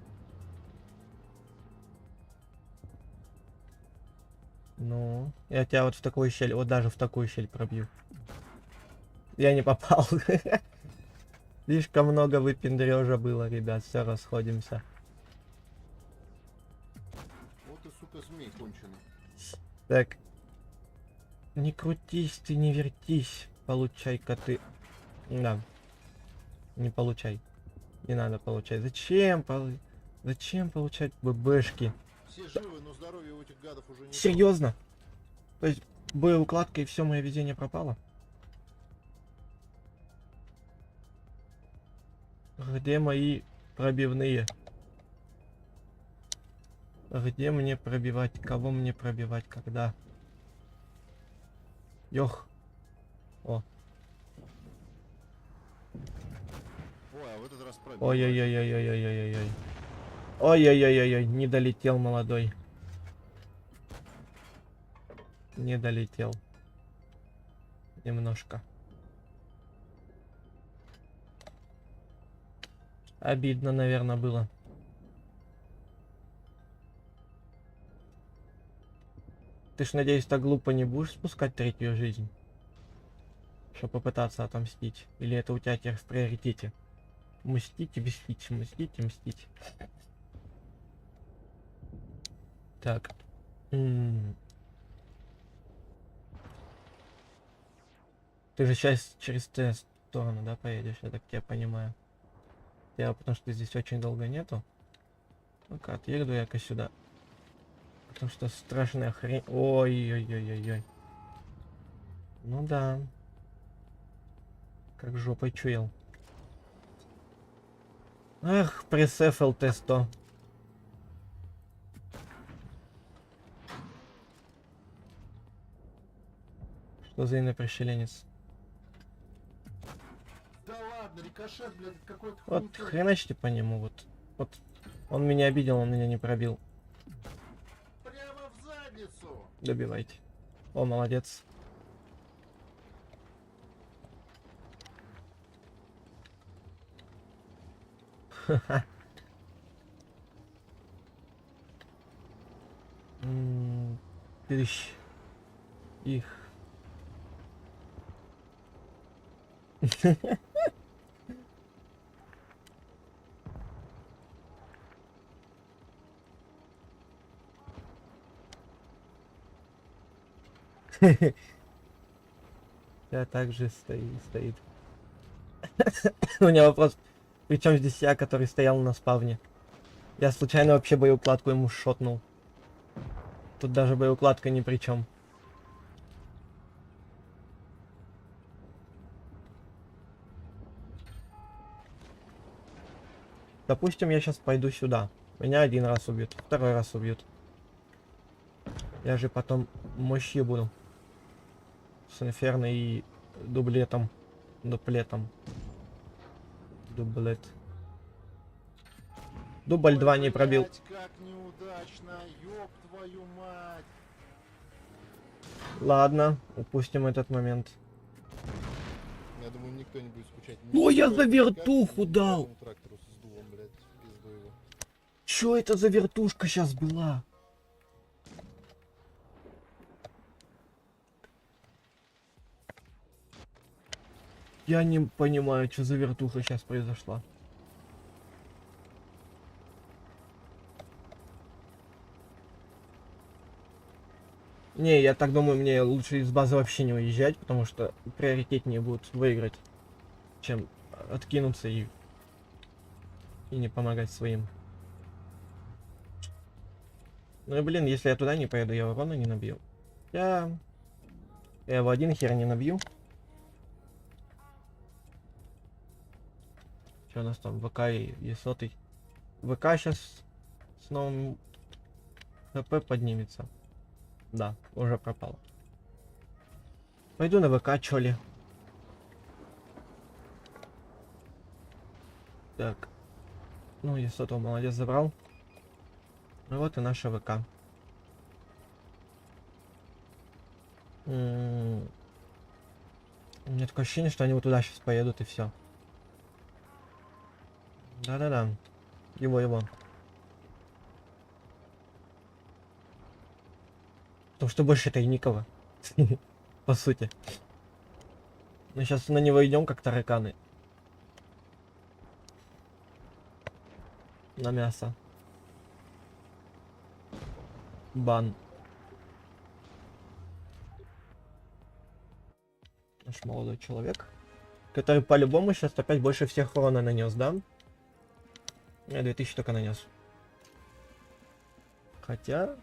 Ну, я тебя вот в такую щель, вот даже в такую щель пробью. Я не попал. Слишком много выпендрежа было, ребят, все, расходимся. Вот и, сука, змей конченый. Так. Не крутись ты, не вертись. Получай-ка ты. Да. Не получай. Не надо получать. Зачем получать ББшки? Все живы, но здоровье у этих гадов уже не... Серьезно? То есть боеукладка и все мое везение пропало? Где мои пробивные? Где мне пробивать? Кого мне пробивать? Когда? Ёх. О. Ой, а в этот раз пробил. Ой-ой-ой-ой-ой-ой-ой-ой. Ой-ой-ой-ой-ой. Не долетел, молодой. Не долетел. Немножко. Обидно, наверное, было. Ты ж, надеюсь, так глупо не будешь спускать третью жизнь? Чтобы попытаться отомстить? Или это у тебя теперь в приоритете? Мстить и мстить, мстить и мстить. Так. Ты же сейчас через Т сторону, да, поедешь? Я так тебя понимаю. Я, потому что здесь очень долго нету. Ну-ка, отъеду я-ка сюда. Потому что страшная хрень. Ой-ой-ой-ой-ой. Ну да. Как жопой чуял. Эх, пресеф ЛТ-100. Что за инопрещеленец? Да ладно, рикошет, блядь, какой-то Вот хуй. хреначьте по нему, вот. Он меня обидел, он меня не пробил. Прямо в задницу. Добивайте. О, молодец. Тыщ. Их. Я также стоит. У меня вопрос. Причем здесь я, который стоял на спавне? Я случайно вообще боеукладку ему шотнул. Тут даже боеукладка ни при чем. Допустим, я сейчас пойду сюда. Меня один раз убьют, второй раз убьют. Я же потом мощью буду. С инферно и дублетом. Дуплетом. Дублет. Дубль 2 не пробил. Блядь, как неудачно, ёб твою мать. Ладно, упустим этот момент. Я думаю, никто не будет скучать. Ну, я Никто за не вертуху скажет, дал. этому трактору с дулом, блядь, в пизду его. Чё это за вертушка сейчас была? Я не понимаю, что за вертуха сейчас произошла. Не, я так думаю, мне лучше из базы вообще не уезжать, потому что приоритетнее будет выиграть, чем откинуться и не помогать своим. Ну и блин, если я туда не поеду, я урона не набью. Я его один хер не набью. Что у нас там? ВК и сотый. ВК сейчас с новым ХП поднимется. Да, уже пропало. Пойду на ВК, чё ли. Так. Ну, и сотого молодец забрал. Ну вот и наша ВК. У меня такое ощущение, что они вот туда сейчас поедут и все. Да-да-да. Его. Потому что больше-то и никого. По сути. Мы сейчас на него идем как тараканы. На мясо. Бан. Наш молодой человек. Который по-любому сейчас опять больше всех урона нанес, да? Я 2000 только нанес. Хотя...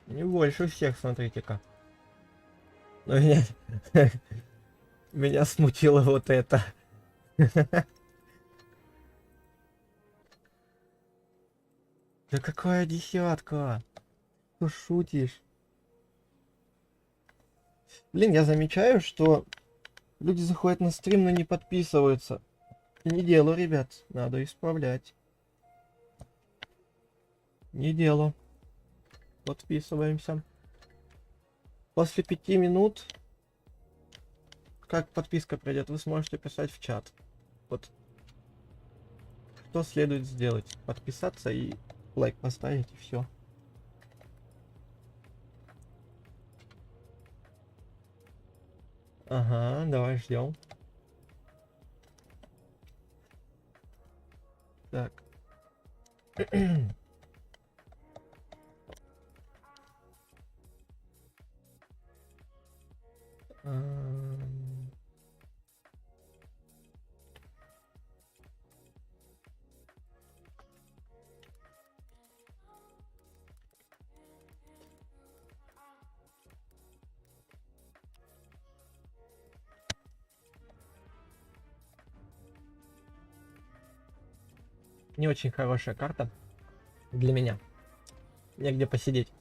Не больше всех, смотрите-ка. Но меня... Меня смутило вот это. Да какая десятка? Ты шутишь? Блин, я замечаю, что люди заходят на стрим, но не подписываются. Не дело, ребят. Надо исправлять. Не дело. Подписываемся. После 5 минут, как подписка пройдет, вы сможете писать в чат. Вот. Что следует сделать? Подписаться и лайк поставить, и все. Ага, давай ждем. Так. Не очень хорошая карта для меня. Негде посидеть.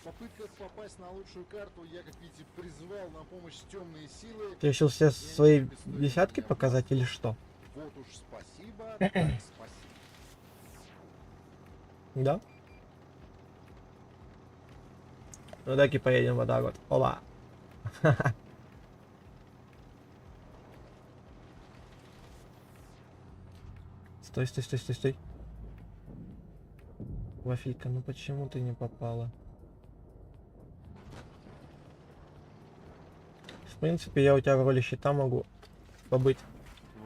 Попытка попасть на лучшую карту, я, как видите, призвал на помощь темные силы. Ты решил все свои десятки показать или что? Вот уж спасибо, так спасибо. Да? Ну так и поедем вот так вот. Оба. Стой, стой, стой, стой, стой. Вафелька, ну почему ты не попала? В принципе, я у тебя в роли щита могу побыть.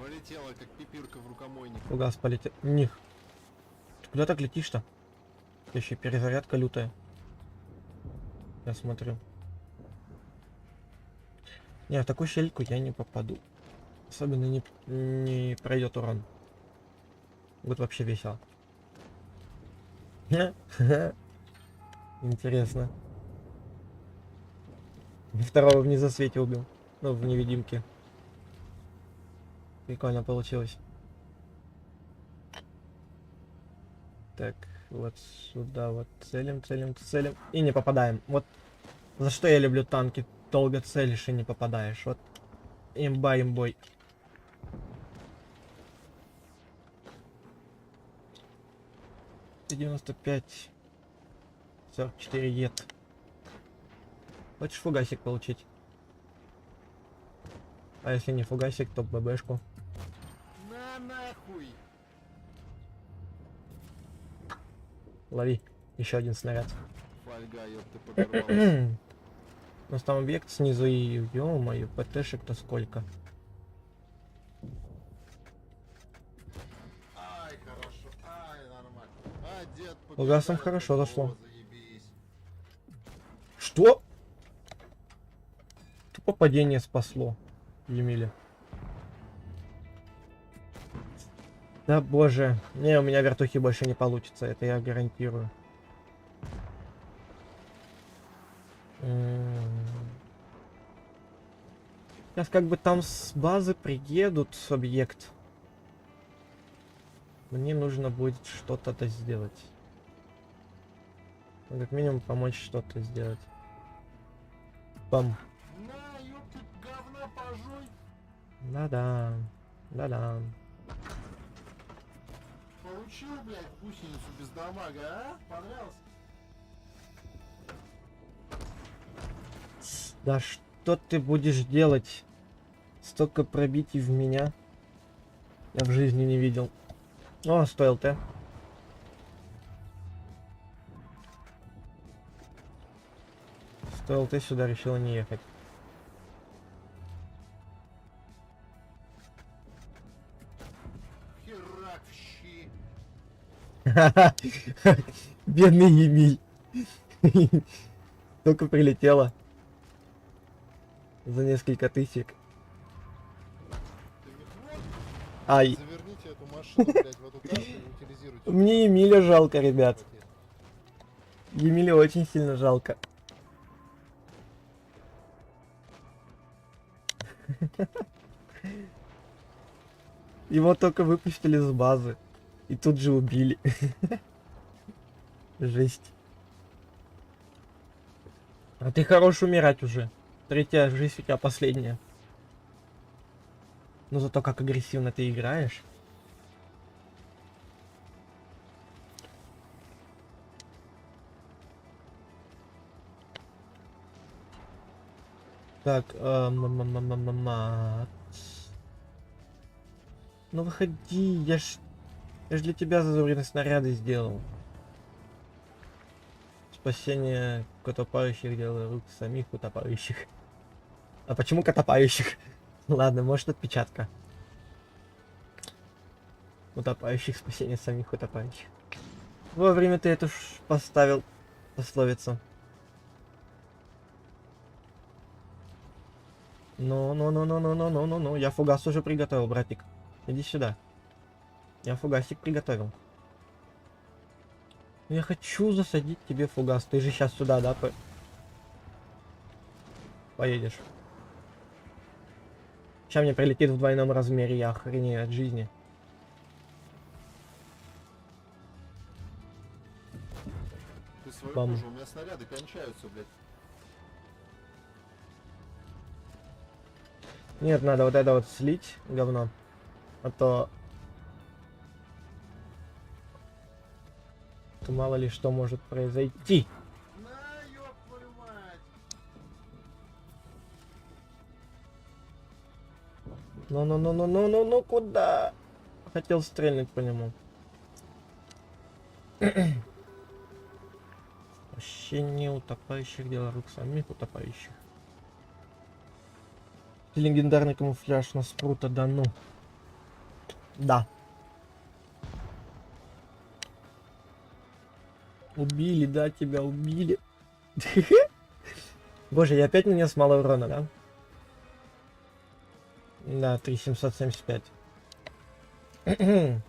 Вылетела, как пипирка в рукомойник. Фугас полетел. Них. Ты куда так летишь-то? Еще перезарядка лютая. Я смотрю. Не, в такую щельку я не попаду. Особенно не пройдет урон. Будет вообще весело. Интересно. Второго в незасвете убил. Ну, в невидимке. Прикольно получилось. Так, вот сюда вот целим, целим, целим. И не попадаем. Вот за что я люблю танки. Долго целишь и не попадаешь. Вот имба имбой. Т-95. 44 ед. Хочешь фугасик получить? А если не фугасик, то ББшку. На нахуй! Лови. Еще один снаряд. Фольга, ёпта, подорвалась. У нас там объект снизу и, ё-моё, ПТшек-то сколько. Ай, хорошо, ай, нормально. А, дед, Угасом побежали, хорошо о, зашло. заебись. Что? Тупо падение спасло. Емеля. Да боже. Не, у меня вертухи больше не получится, это я гарантирую. Сейчас как бы там с базы приедут объект. Мне нужно будет что-то сделать. Ну, как минимум помочь что-то сделать. Бам. На, ёпта, говна пожуй. Да-да. Да-да. Получил, блядь, гусеницу без дамага, а? Понравился? Да что ты будешь делать? Столько пробитий в меня. Я в жизни не видел. О, стоил ты. Стоил ты сюда, решила не ехать. Херак в щи. Бедный Емель. Только прилетело. За несколько тысяч. Ты не- вот, Ай. Заверните эту машину, блядь, в эту карту и утилизируйте. Мне Емеля жалко, ребят. Емеля очень сильно жалко. Его только выпустили с базы. И тут же убили. Жесть. А ты хорош умирать уже. Третья жизнь у тебя последняя. Но зато как агрессивно ты играешь. Так, ну выходи, я ж для тебя зазубренные снаряды сделал. Спасение утопающих, дело рук самих утопающих. А почему котопающих? Ладно, может отпечатка. Утопающих, спасение самих утопающих. Вовремя ты эту поставил пословицу. Ну, я фугас уже приготовил, братик. Иди сюда. Я фугасик приготовил. Я хочу засадить тебе фугас. Ты же сейчас сюда, да, поедешь? Сейчас мне прилетит в двойном размере, я охренею от жизни. Ты свою Бам. кожу, у меня снаряды кончаются, блядь. Нет, надо вот это вот слить, говно. А то мало ли что может произойти. На, ёб твою мать! Ну, куда? Хотел стрельнуть по нему. Вообще не утопающих, дело рук самих утопающих. Легендарный камуфляж на спрута, да ну. Да. Убили, да, тебя убили. Боже, я опять нанес мало урона, да? Да, 3775. Ты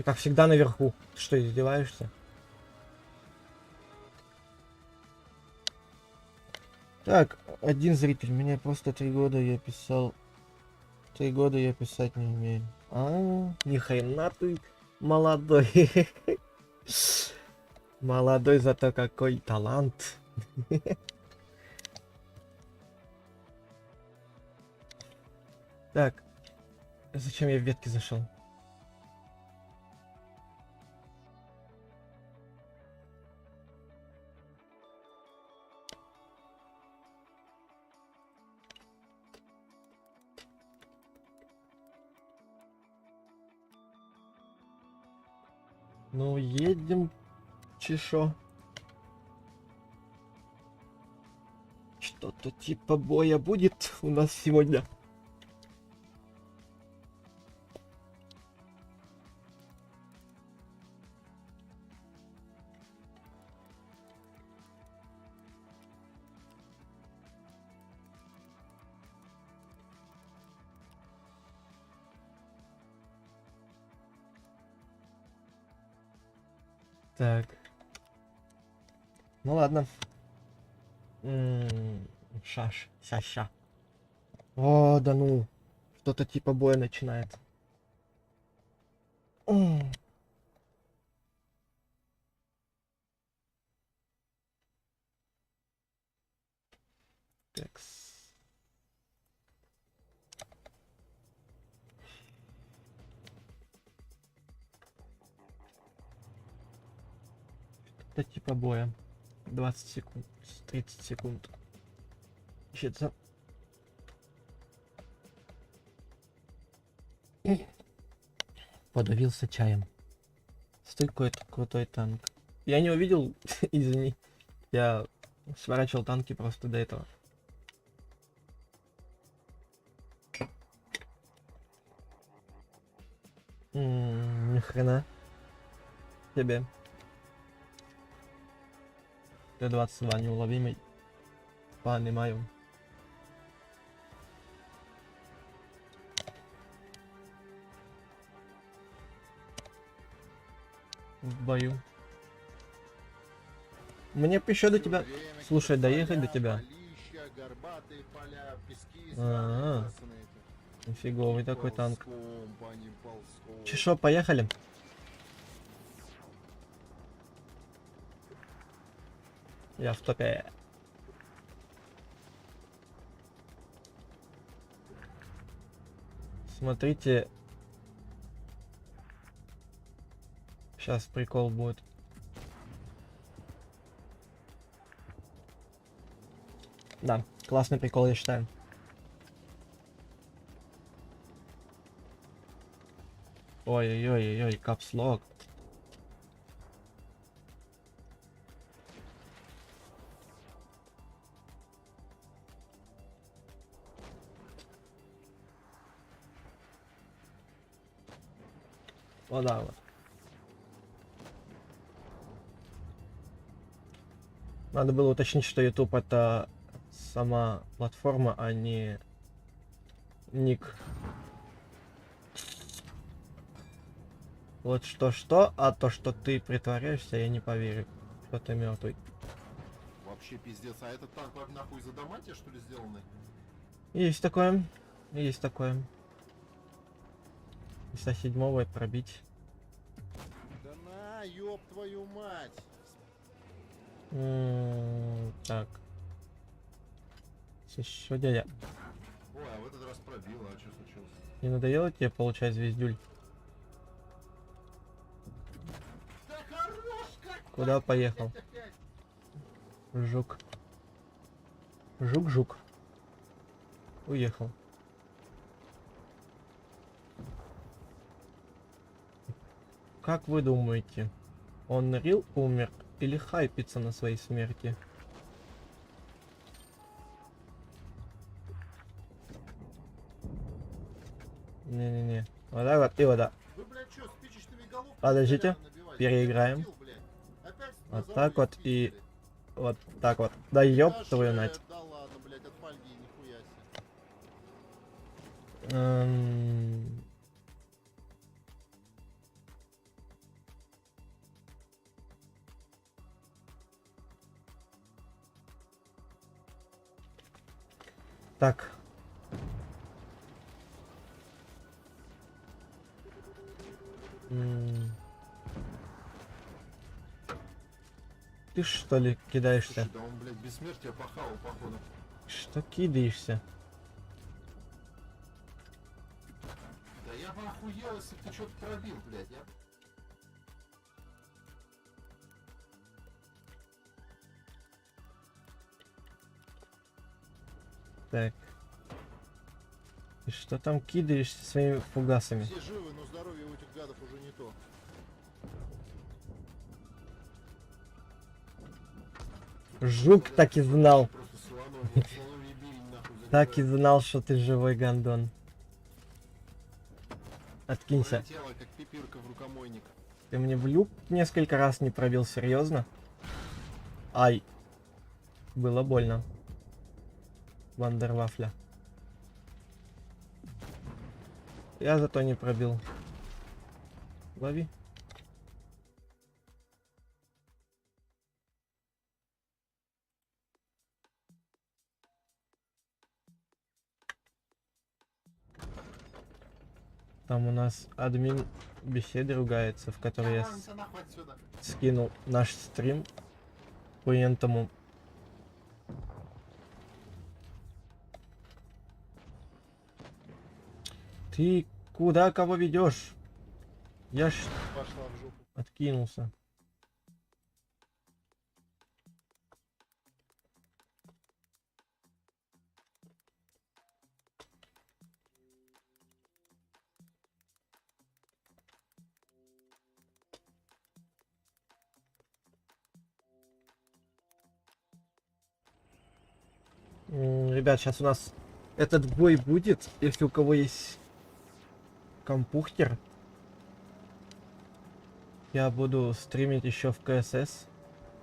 как всегда наверху. Ты что, издеваешься? Так, один зритель. Мне просто 3 года я писал. 3 года я писать не умею. Ни хрена ты молодой. Молодой, зато какой талант. Так, зачем я в ветки зашел? Ну, едем, чешо. Что-то типа боя будет у нас сегодня. Так. Ну ладно. Шаш. Ща. О, да ну. Что-то типа боя начинается. Такс. Что-то типа боя. 20 секунд. 30 секунд. Ищется. Подавился чаем. Стой, какой-то крутой танк. Я не увидел, извини. Я сворачивал танки просто до этого. Ни хрена. Тебе. Т-22 неуловимый. Понимаю. В бою. Мне бы еще до тебя... Время, Слушай, какие-то доехать до поля, тебя. полища, горбатые поля, пески А-а. красные эти. Нифиговый такой танк. Ползком, по ним ползком. Чешо, поехали. Я в топе. Смотрите. Сейчас прикол будет. Да, классный прикол, я считаю. Ой-ой-ой-ой, капслог. Вот да, вот. Надо было уточнить, что YouTube это сама платформа, а не ник. Вот что-что, а то, что ты притворяешься, я не поверю, что ты мертвый. Вообще пиздец, а этот танк нахуй из адамантия что ли сделанный? Есть такое, есть такое. И со 7-го пробить. Да на, ёб твою мать! Так. Что дядя? Ой, а в этот раз пробило, а что случилось? Не надоело тебе получать звездюль? Да хорош как! Куда поехал? Жук. Жук. Уехал. Как вы думаете, он Рил умер или хайпится на своей смерти? Не-не-не. Вот так вот и вот так. Вы, блядь, что, спичечными головками Подождите, поляну набиваете? переиграем. Я дебил, блядь. Опять на Вот заводе так вот и спички, вот так вот. Да блядь. ёб Да твою шея, мать. Да ладно, блядь, от фольги, нихуя себе. Так. Ты что ли кидаешься? Слушай, да он, блядь, бессмертие похавал, походу. Что кидаешься? Да я бы охуел, если бы ты что-то пробил, блядь, я... Так. Ты что там кидаешься своими фугасами? Все живы, но здоровье у этих гадов уже не то. Жук так и знал. Просто слоновья бивень, нахуй, Так и забирают. знал, что ты живой, гандон. Откинься. Полетела, как пипирка в рукомойник. Ты мне в люк несколько раз не пробил, серьезно? Ай. Было больно. Вандервафля. Я зато не пробил. Лови. Там у нас админ беседы ругается, в которой я Ладно, нахуй отсюда. скинул наш стрим поентому. Ты куда кого ведешь? Я ж Пошла в жопу. откинулся. Ребят, сейчас у нас этот бой будет, если у кого есть компьютер. Я буду стримить еще в КСС.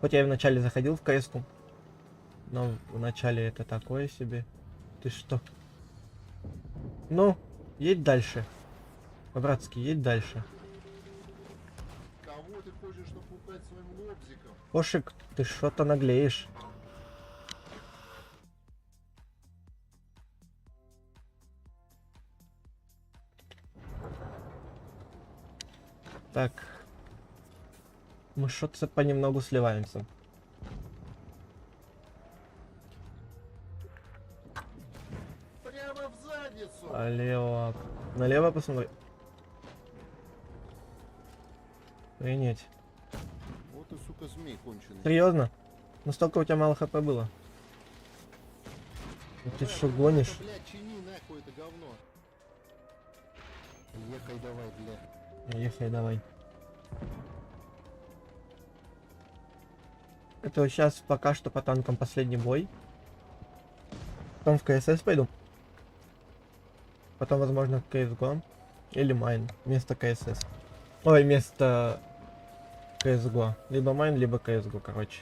Хоть я и вначале заходил в КС-ку, но в начале это такое себе. Ты что? Ну, едь дальше. По-братски, едь дальше. Кого ты хочешь напугать своим лобзиком? Кошек, ты что-то наглеешь. Так. Мы что-то понемногу сливаемся. Прямо в задницу! Налево. Налево посмотри. Охренеть. Вот ты, сука, змей конченый. Серьезно? Настолько у тебя мало хп было? Ты что гонишь? Это, блядь, чини нахуй это говно. Ехай давай, блядь. Ехай, давай. Это сейчас пока что по танкам последний бой. Потом в КСС пойду. Потом, возможно, в CSGO. Или Майн. Вместо КСС. Ой, вместо CSGO. Либо Майн, либо CSGO, короче.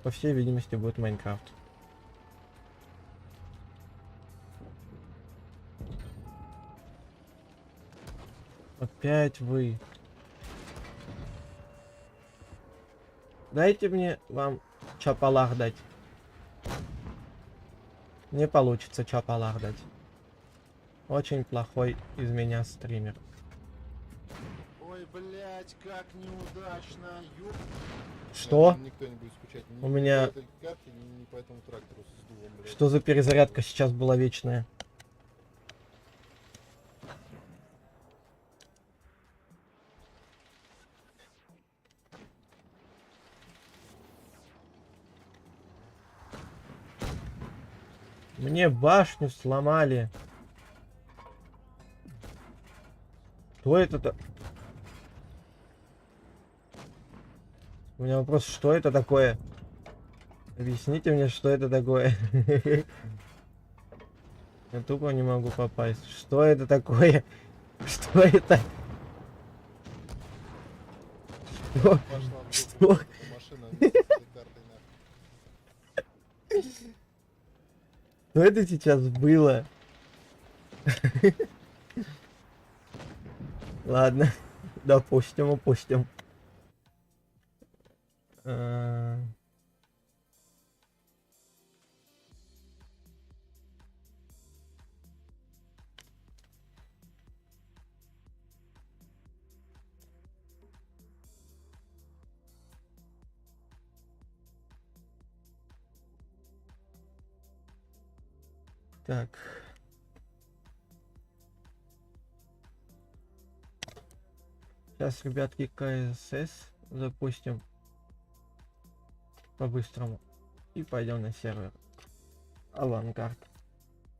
По всей видимости, будет Майнкрафт. Опять вы. Дайте мне вам чапалах дать. Не получится чапалах дать. Очень плохой из меня стример. Ой, блядь, как неудачно, ёб... Что? Наверное, никто не будет скучать. У меня- Ни по этой карте, ни по этому трактору с дулом, блядь. Что за перезарядка сейчас была вечная? Мне башню сломали. Кто это-то? У меня вопрос, что это такое? Объясните мне, что это такое. Я тупо не могу попасть. Что это такое? Что это? Что? Пошла в Что? жопу эта машина вместе с этой картой нахуй. Что это сейчас было? Ладно, допустим, упустим. Так. Сейчас, ребятки, КСС запустим по-быстрому. И пойдем на сервер. Авангард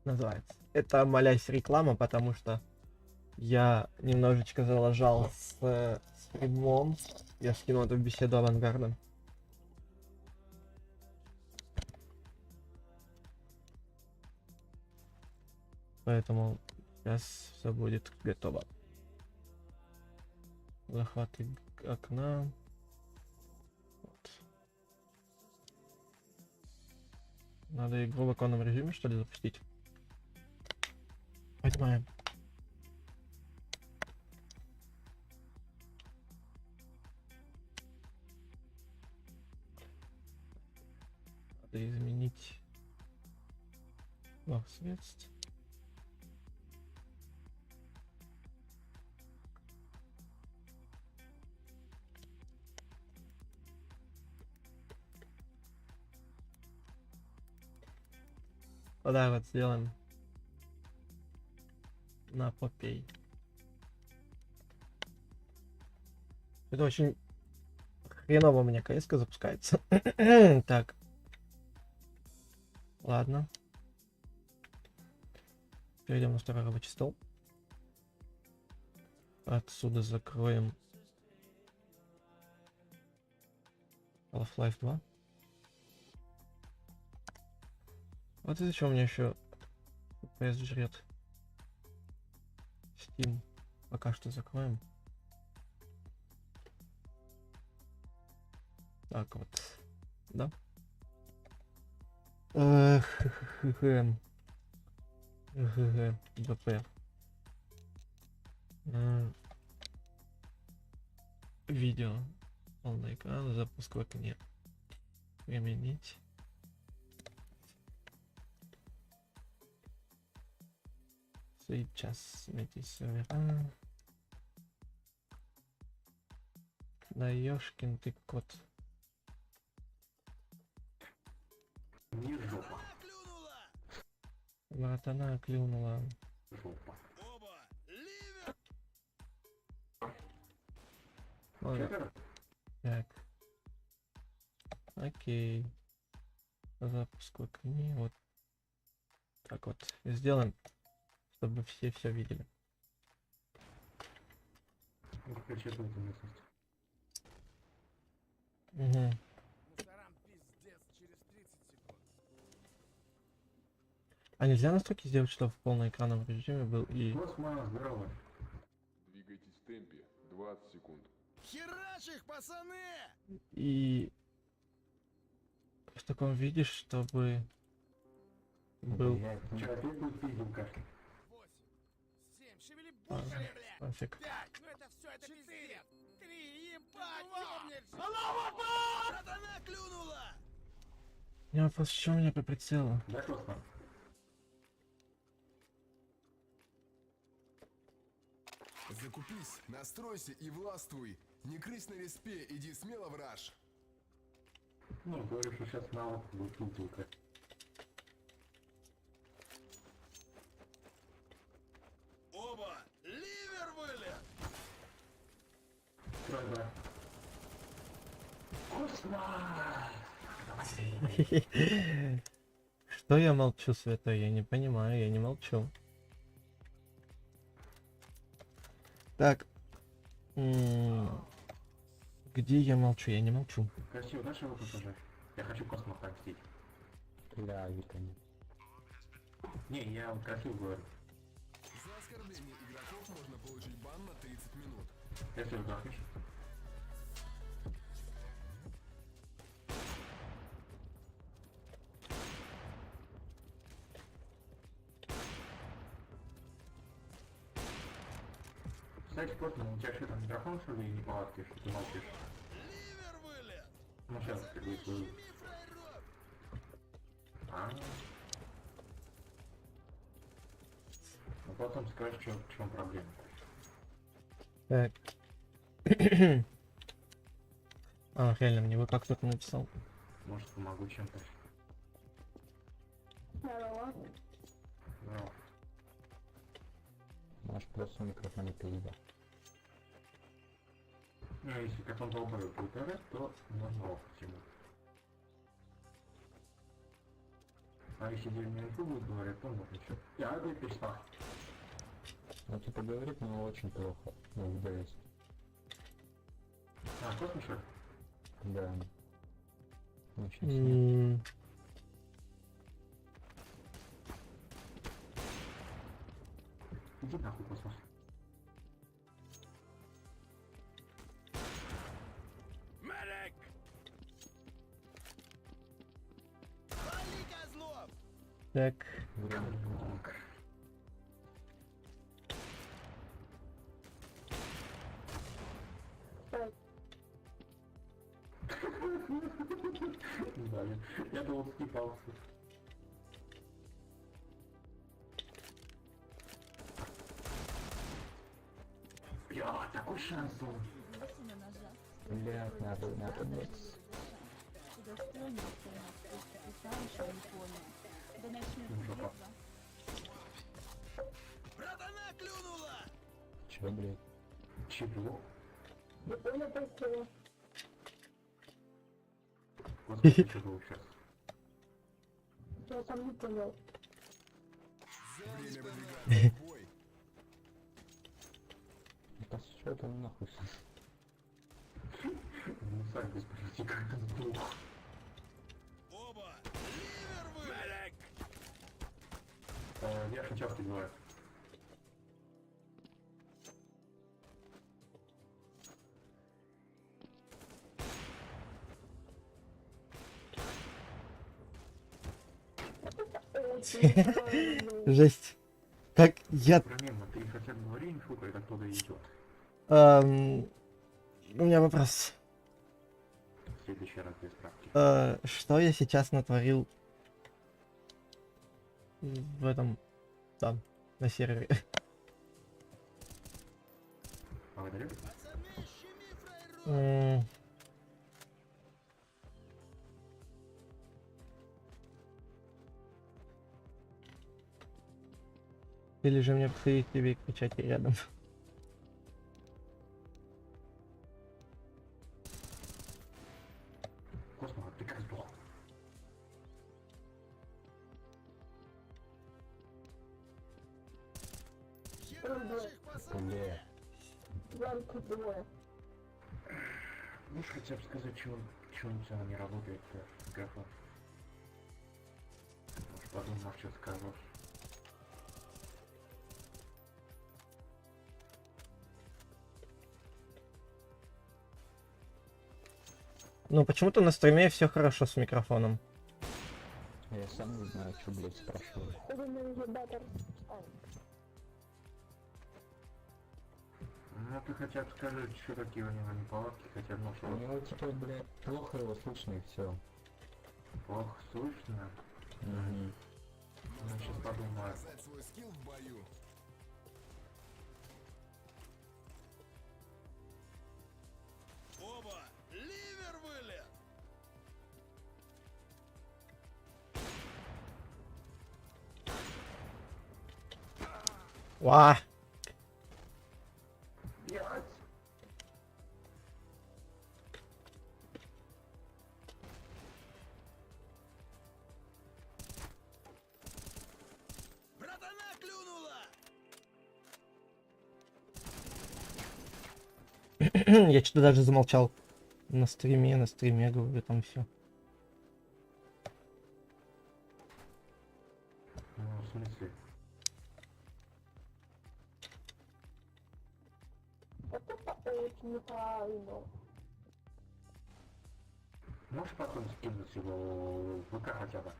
называется. Это, молясь, реклама, потому что я немножечко залажал с стримом. Я скинул эту беседу Авангарда. Поэтому сейчас все будет готово. Захват окна. Вот. Надо игру в оконном режиме, что ли, запустить? Понимаем. Надо изменить средств. Вот так вот сделаем. На попей. Это очень хреново у меня КС-ка запускается. Так. Ладно. Перейдем на второй рабочий стол. Отсюда закроем Half-Life 2. Вот из-за чего у меня еще FPS жрет. Steam пока что закроем. Так вот. Да. БП. Видео. Полный экран. Запуск в окне. Применить. Сейчас найти сервера. Да ёшкин ты кот. Братана клюнула. Ладно. Так. Окей. Запуск в окне. Вот. Так вот. Сделаем, чтобы все видели. Угу. А нельзя настройки сделать, чтобы в полноэкранном режиме был и... Двигайтесь в темпе. 20 секунд. Херач их, пацаны! И... в таком виде, чтобы... был... 8, 7, шевели бухари, блядь! Нафиг. 5, ну это все, это пиздец! 3, ебать, ёбнешь! Братана клюнула! У меня вопрос, что у меня по прицелу? Закупись, настройся и властвуй. Не крысь на респе, иди смело в раж. Ну, говорю, что сейчас навык будет только. Оба! Ливер вылет! Да. Что я молчу, Святой? Я не понимаю, я не молчу. Так. Где Где я молчу? Я не молчу. Красиво, дальше его посажать. Я хочу космос отомстить. Бля, Виталий. Не, я вот красиво говорю. За оскорбление игроков можно получить бан на 30 минут. Если вы захочешь. Кстати, просто, у тебя что там микрофон, что ли, и неполадки, что ты молчишь? Ливер вылет! Ну сейчас ты будешь говорить. Щеми фраеров! А. Ну потом скажешь, в чем проблема. Так. А, реально, мне вы как кто-то написал. Может, помогу чем-то. Алло. Ну, Наш просто микрофон не переебал. ну, если как он долбоёб будет орать, то можно лопать ему. А если дельную инфу будет говорить, то можно что. Я говорю, перестал. Ну типа говорит, но очень плохо. Ну, в ДС. А, что смешок? Да. Очень сильно. Иди нахуй, космос. Медик! Вали, козлов! Так. Время. Да, я думал, скипался. Бля, такой шанс был. Блядь, надо блядь. Братана клюнула! Чё, блядь? Чего? Господи, что было сейчас? Время выдвигаться в бой. Да чё там нахуй? Ну, сами без политика сдох. Оба! Ливер вылет! Верхний часто бывает. Жесть. Как я... Примерно, ты хотя бы говори инфу, когда кто-то идет. У меня вопрос. В следующий раз без справки. Что я сейчас натворил в этом... там, на сервере? Благодарю. Пацаны, щеми фраеров! Или же мне посадить тебе и кричать рядом? Космо, ты как сдох? Херачь их, пацаны! Бля. Можешь хотя бы сказать, что у тебя не работает микрофон? Может, подумал, что сказал. Ну, почему-то на стриме все хорошо с микрофоном. Я сам не знаю, что, блядь, спрашиваю. Ну, ты хотя бы скажи, что такие у него неполадки, хотя бы, ну, У что него типа, блядь, плохо его слышно и все. плохо слышно. Угу. Ну, сейчас подумаю. Показать свой скилл в бою. Оба! Ливер вылет! Ва! Блядь! Братана клюнула! Я что-то даже замолчал. На стриме, говорю, там все. Ну, в смысле? Можешь потом скинуть его в ВК хотя бы?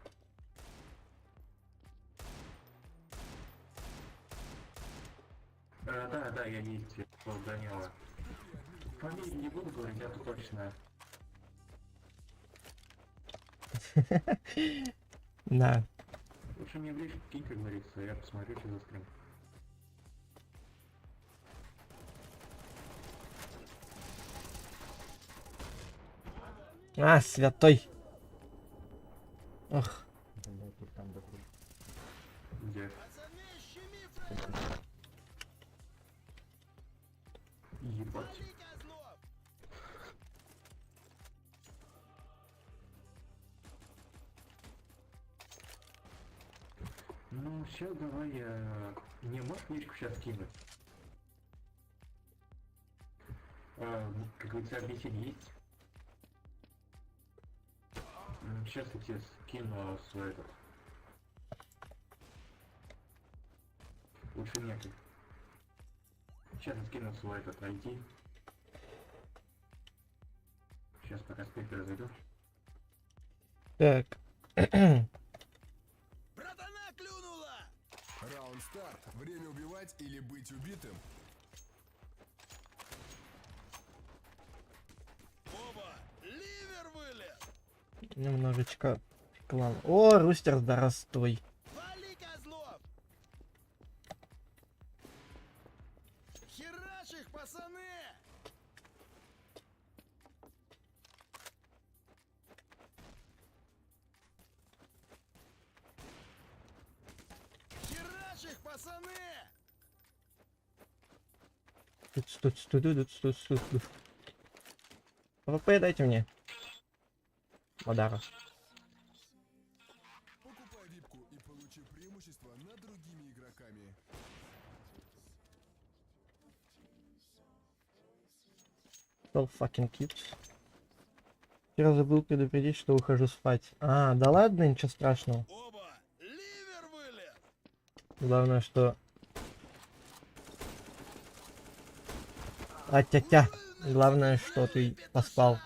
Да, я есть, Данила. Фамилию не буду говорить, это точно. Да. Лучше мне в личку кинь, как говорится, я посмотрю, что за стрим. А, святой. Ох. Блядь, их там до хуя. Где? Пацаны, щеми фраеров! Ебать. Вали, козлов! Ну, все, давай я... Не, можешь в личку сейчас кинуть? Как говорится, объяснение есть? Сейчас я тебе скину свой этот. Лучше некий. Сейчас я скину свой этот ID. Сейчас пока спектр разойду. Так. Братана клюнула! Раунд старт. Время убивать или быть убитым. Оба! Ливер вылез! Немножечко клан. О, Рустер, здравствуй. Вали, козлов! Херачь их, пацаны! Херачь их, пацаны! Тут. ПВП дайте мне. Мадара. Покупай випку и получи преимущество над другими игроками. So fucking cute. Вчера забыл предупредить, что ухожу спать. А, да ладно, ничего страшного. Оба! Ливер вылез! Главное, что... А-тя-тя. Главное, что ты поспал.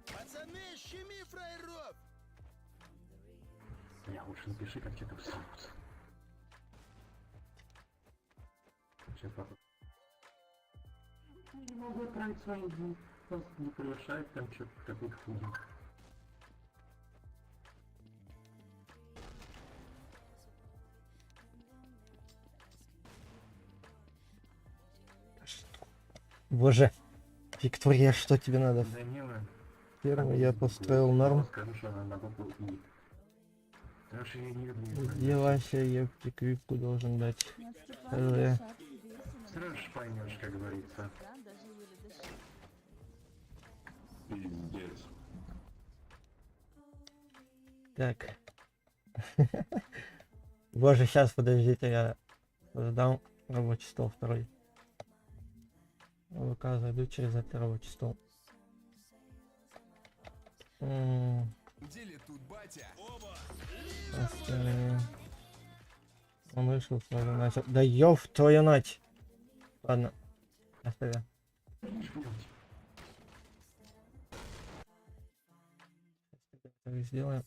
Пацаны, щеми фраеров! Я лучше напиши, как тебе там ссылаются. Сейчас папа. Не могу отправить свои дни. Просто не превышает там что-то такой хуйни. Боже. Виктория, что тебе надо? Данила. Первый я построил норм. Скажу, что она на букву И. Потому что я не люблю. Где Вася епки квипку должен дать? Сразу ж поймешь, как говорится. Пиздец. Так. Боже, сейчас, подождите, я создам рабочий стол второй. ВК зайду через этот рабочий стол. Где ли тут батя? Оба! Он вышел, сразу начал. Да ёв твою мать! Ладно. Оставим. Так сделаем.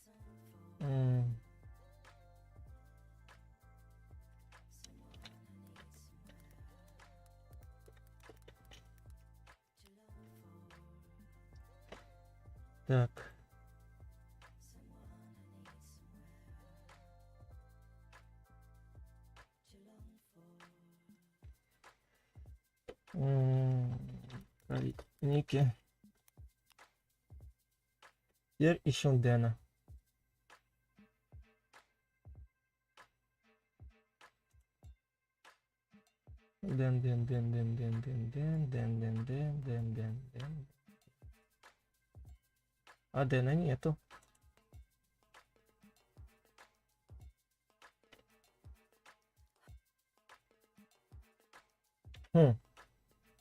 Так. Ники. Теперь ищем Дэна. Дэн. А Дэна нету.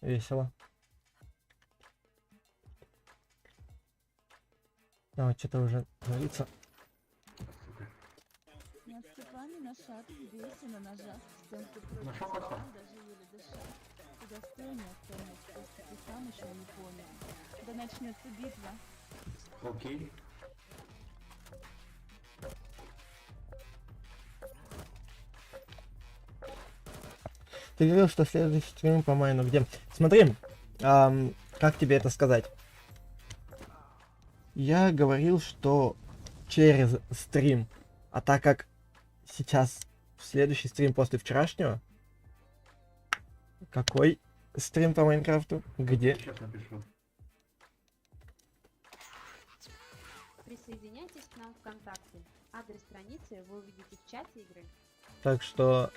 Весело. А вот что-то уже творится. Над степами на шаг, весело нажав, стенку Ну против что, пацан? тебя, даже еле дыша. Ты достойный остальных, просто ты сам еще не понял. Когда начнется битва, Окей. Ты говорил, что следующий стрим по майну где? Смотри, как тебе это сказать? Я говорил, что через стрим, а так как сейчас следующий стрим после вчерашнего, какой стрим по Майнкрафту? Где? Сейчас напишу. Присоединяйтесь к нам ВКонтакте. Адрес страницы вы увидите в чате игры. Так что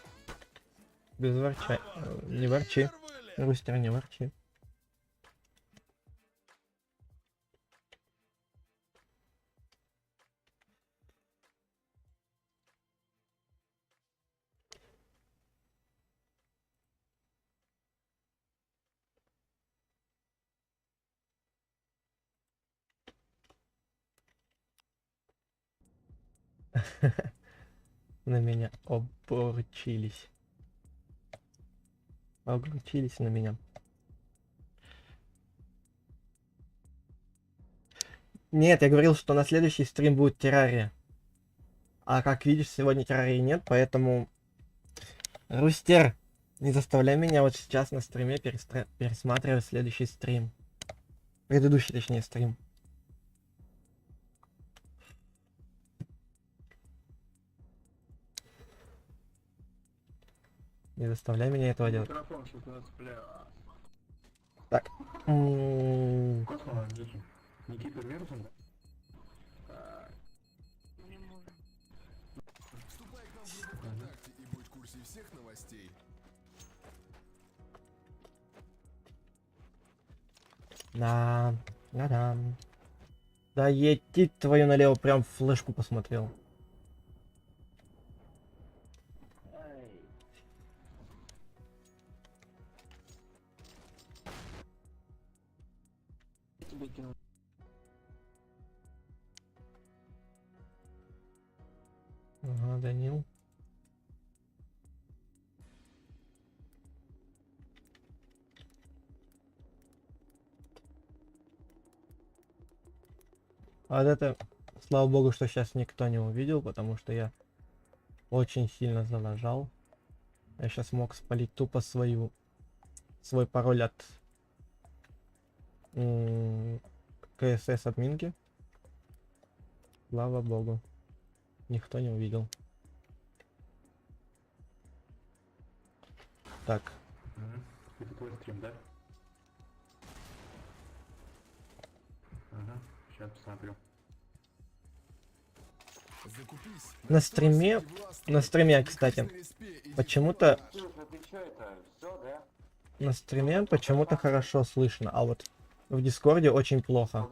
без ворча... Не ворчи. Рустер, не ворчи. На меня обручились. Обручились на меня. Нет, я говорил, что на следующий стрим будет террария. А как видишь, сегодня террарии нет, поэтому... Рустер, не заставляй меня вот сейчас на стриме пересматривать следующий стрим. Предыдущий, точнее, стрим. Не заставляй меня этого делать. Микрофон что-то цепляет. Так. Космо, Ники. Никита Верзун. Вступай к нам в группу ВКонтакте и будь в курсе всех новостей. Да. Да-да. Да ети твою налево, прям флешку посмотрел. Тебе кинул. Ага, Данил. А вот это, слава богу, что сейчас никто не увидел, потому что я очень сильно залажал. Я сейчас мог спалить тупо свой пароль от КСС админки. Слава богу. Никто не увидел. Так. Это твой стрим, да? Ага, сейчас посмотрю. Закупись. На стриме, кстати, почему-то на стриме почему-то хорошо слышно, а вот в Дискорде очень плохо.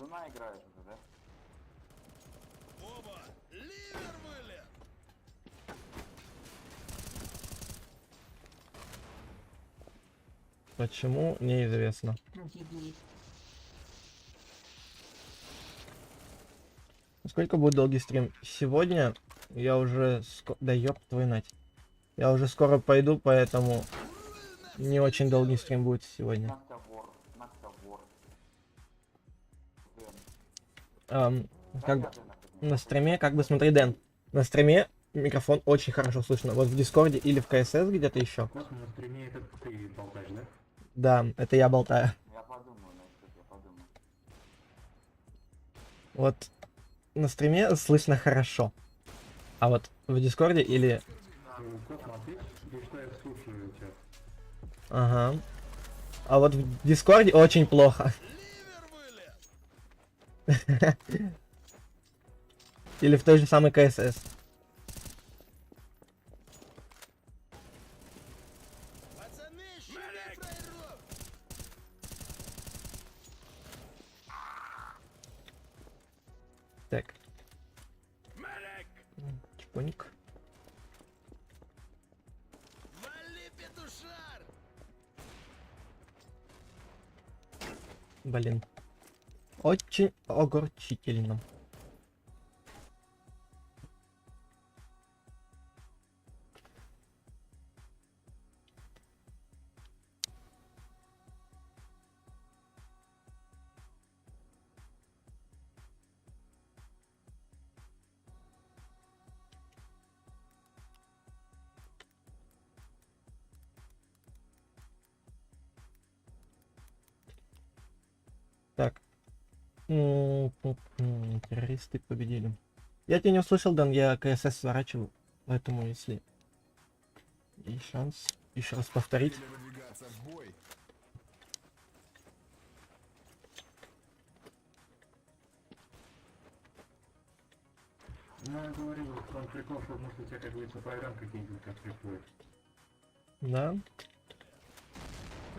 оба! Ливер вылет! Почему, неизвестно. Сколько будет долгий стрим? Сегодня я уже... Да ёб твою мать. Я уже скоро пойду, поэтому не очень долгий стрим будет сегодня. Как на стриме, как бы смотри, Дэн. На стриме микрофон очень хорошо слышно. Вот в Дискорде или в КСС где-то еще. Космо, на стриме это ты болтаешь, да? Да, это я болтаю. Я подумаю, насчет, я подумаю. Вот на стриме слышно хорошо. А вот в Дискорде или... Космо, ответь, что я слушаю тебя. Ага. А вот в Дискорде очень плохо. Ливер вылет! Или в той же самой КСС. Пацаны, щели фраеров! Так, Марек! чпоник. Вали, петушар! Блин. Очень огорчительно. Так. Террористы победили. Я тебя не услышал, Дан, я КСС сворачивал. Поэтому если есть шанс еще раз повторить. Время выдвигаться в бой. Ну, я говорил, что он прикол, что может у тебя, как говорится, программ какие-нибудь как приходят. Да?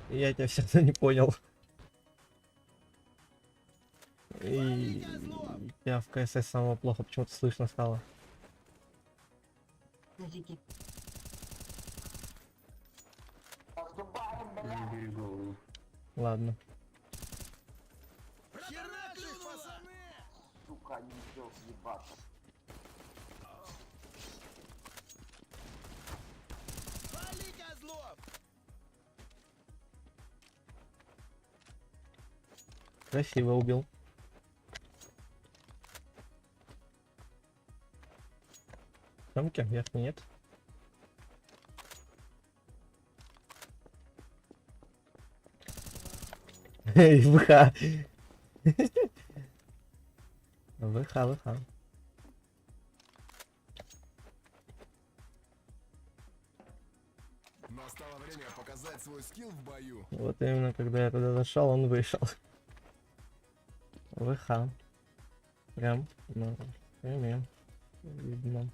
Я тебя все равно не понял. И я в КСС самого плохо почему-то слышно стало. Не бери голову. Ладно. Херачь их, пацаны! Сука, не успел съебаться. Вали, козлов! Красиво убил. Замки вверх нет. Эй, ВХ. ВХ. Настало время показать свой скилл в бою. Вот именно, когда я туда зашел, он вышел. ВХ. Прям на стриме видно.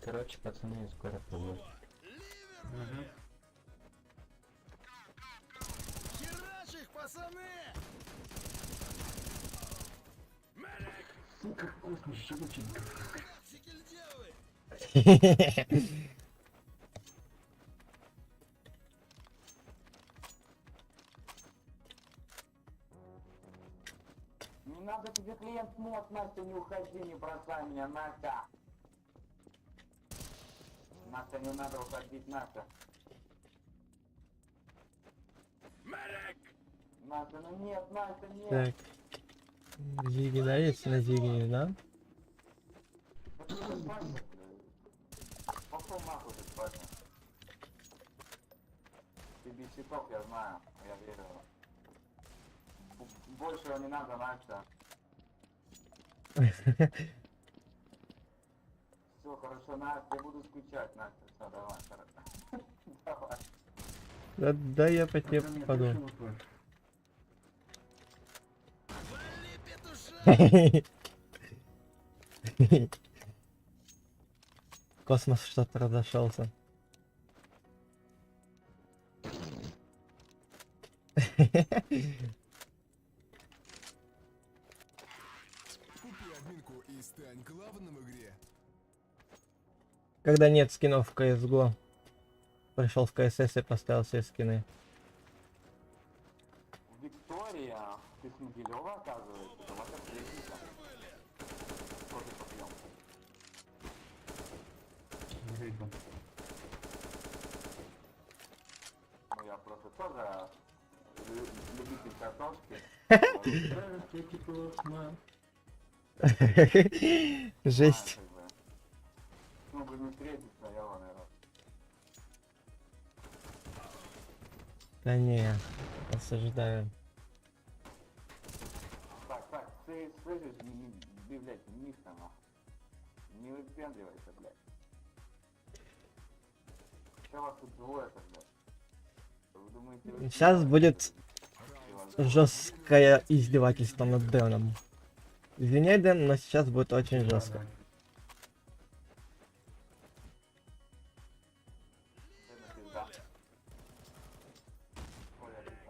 Короче, пацаны, скоро побуду. Херачь их, пацаны! Сука, вкусно, щелоченько. Красики льдевы! Не надо тебе клиент мод, Настя, не уходи, не бросай меня, Настя. Настя, не надо уходить, Настя. Настя, ну нет, Настя, нет. Так. Зиги, да, есть на Зиги, да? Пошел нахуй ты, парень. Ты без щитов, я знаю, я верю. Большего не надо, Настя. Все, хорошо, Настя, я буду скучать, Настя. Все, давай, хорошо. Давай. Да я по тебе Ко мне попаду. пришел вопрос. Вали, петуша! Космос что-то разошелся. Купи админку и стань главным в игре. Когда нет скинов в CSGO, пришел в КСС и поставил все скины. Виктория, ты с Могилева, оказывается? Давай встретимся. Кофе попьем. Не видно. Ну я просто тоже любитель картошки. Здравствуйте, Космо. Жесть. Ну бы не встретиться, я вон, наверное. Да не, осуждаю. Так, ты слышишь, ты, блядь, низко, нахуй. Не выпендривайся, блядь. Что вас тут двое-то, блядь? Вы думаете, вы... Сейчас будет жесткое издевательство над Дэном. Извиняй, Дэн, но сейчас будет очень жестко.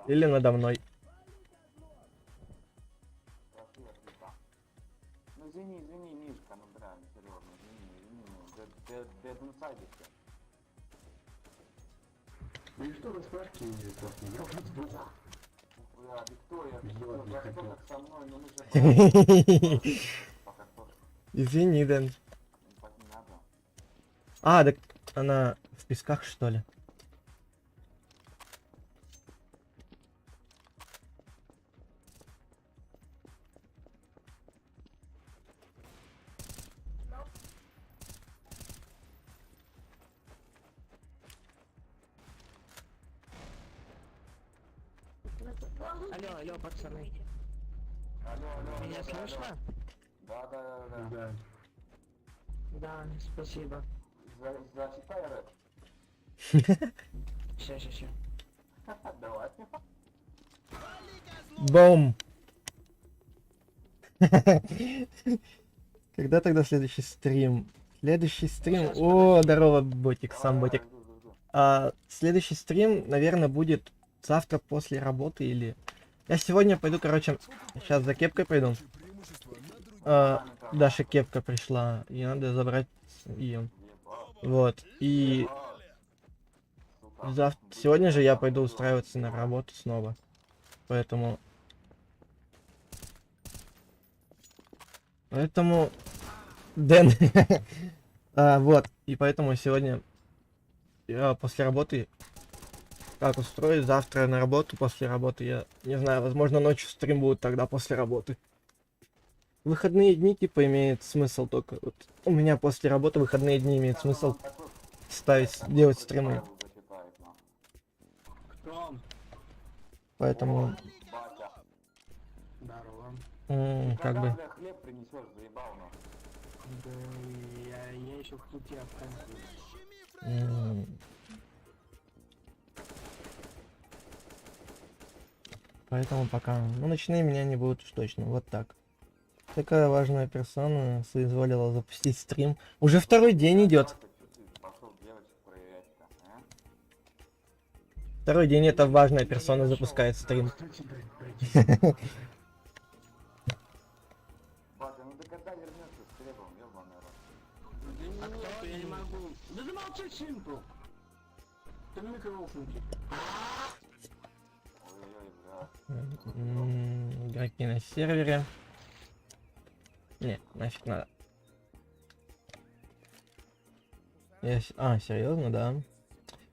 Или надо мной. Ну извини, Мишка, ну бля, серьезно, извини, ты инсайдишься. И что вы спрашиваете, просто я уже сдох. Вот, не хотел. Извини, Дэн. А, так она в песках, что ли? Алло, алло, пацаны. Меня слышно? Да. Да, спасибо. Зачитай рэп. Ща. Давай. Бом! Когда тогда следующий стрим? Следующий стрим... О, здорово, ботик, сам ботик. А, следующий стрим, наверное, будет завтра после работы или... Я сегодня пойду, короче, сейчас за кепкой пойду. Даша кепка пришла, и надо забрать ее. Вот, и... Сегодня же я пойду устраиваться на работу снова. Поэтому... Дэн. Вот, и поэтому сегодня я после работы... Как устроить завтра на работу, после работы, я не знаю, возможно ночью стрим будет тогда после работы. Выходные дни типа имеет смысл только, вот у меня после работы выходные дни имеет смысл делать стримы. Поэтому... Здорово. как бы... Хлеб принесешь, заебал, но. Да, я еще хочу тебя в Поэтому пока... Ну, ночные меня не будут уж точно. Вот так. Такая важная персона соизволила запустить стрим. Уже второй день идет. Второй день эта важная персона запускает стрим. Батя, ну ты когда вернешься с хлебом, ёбаный рот? А кто? Я не могу. Да замолчи, Симпл! Ты в микрофонке. Игроки на сервере. Не, нафиг надо. Серьезно, да.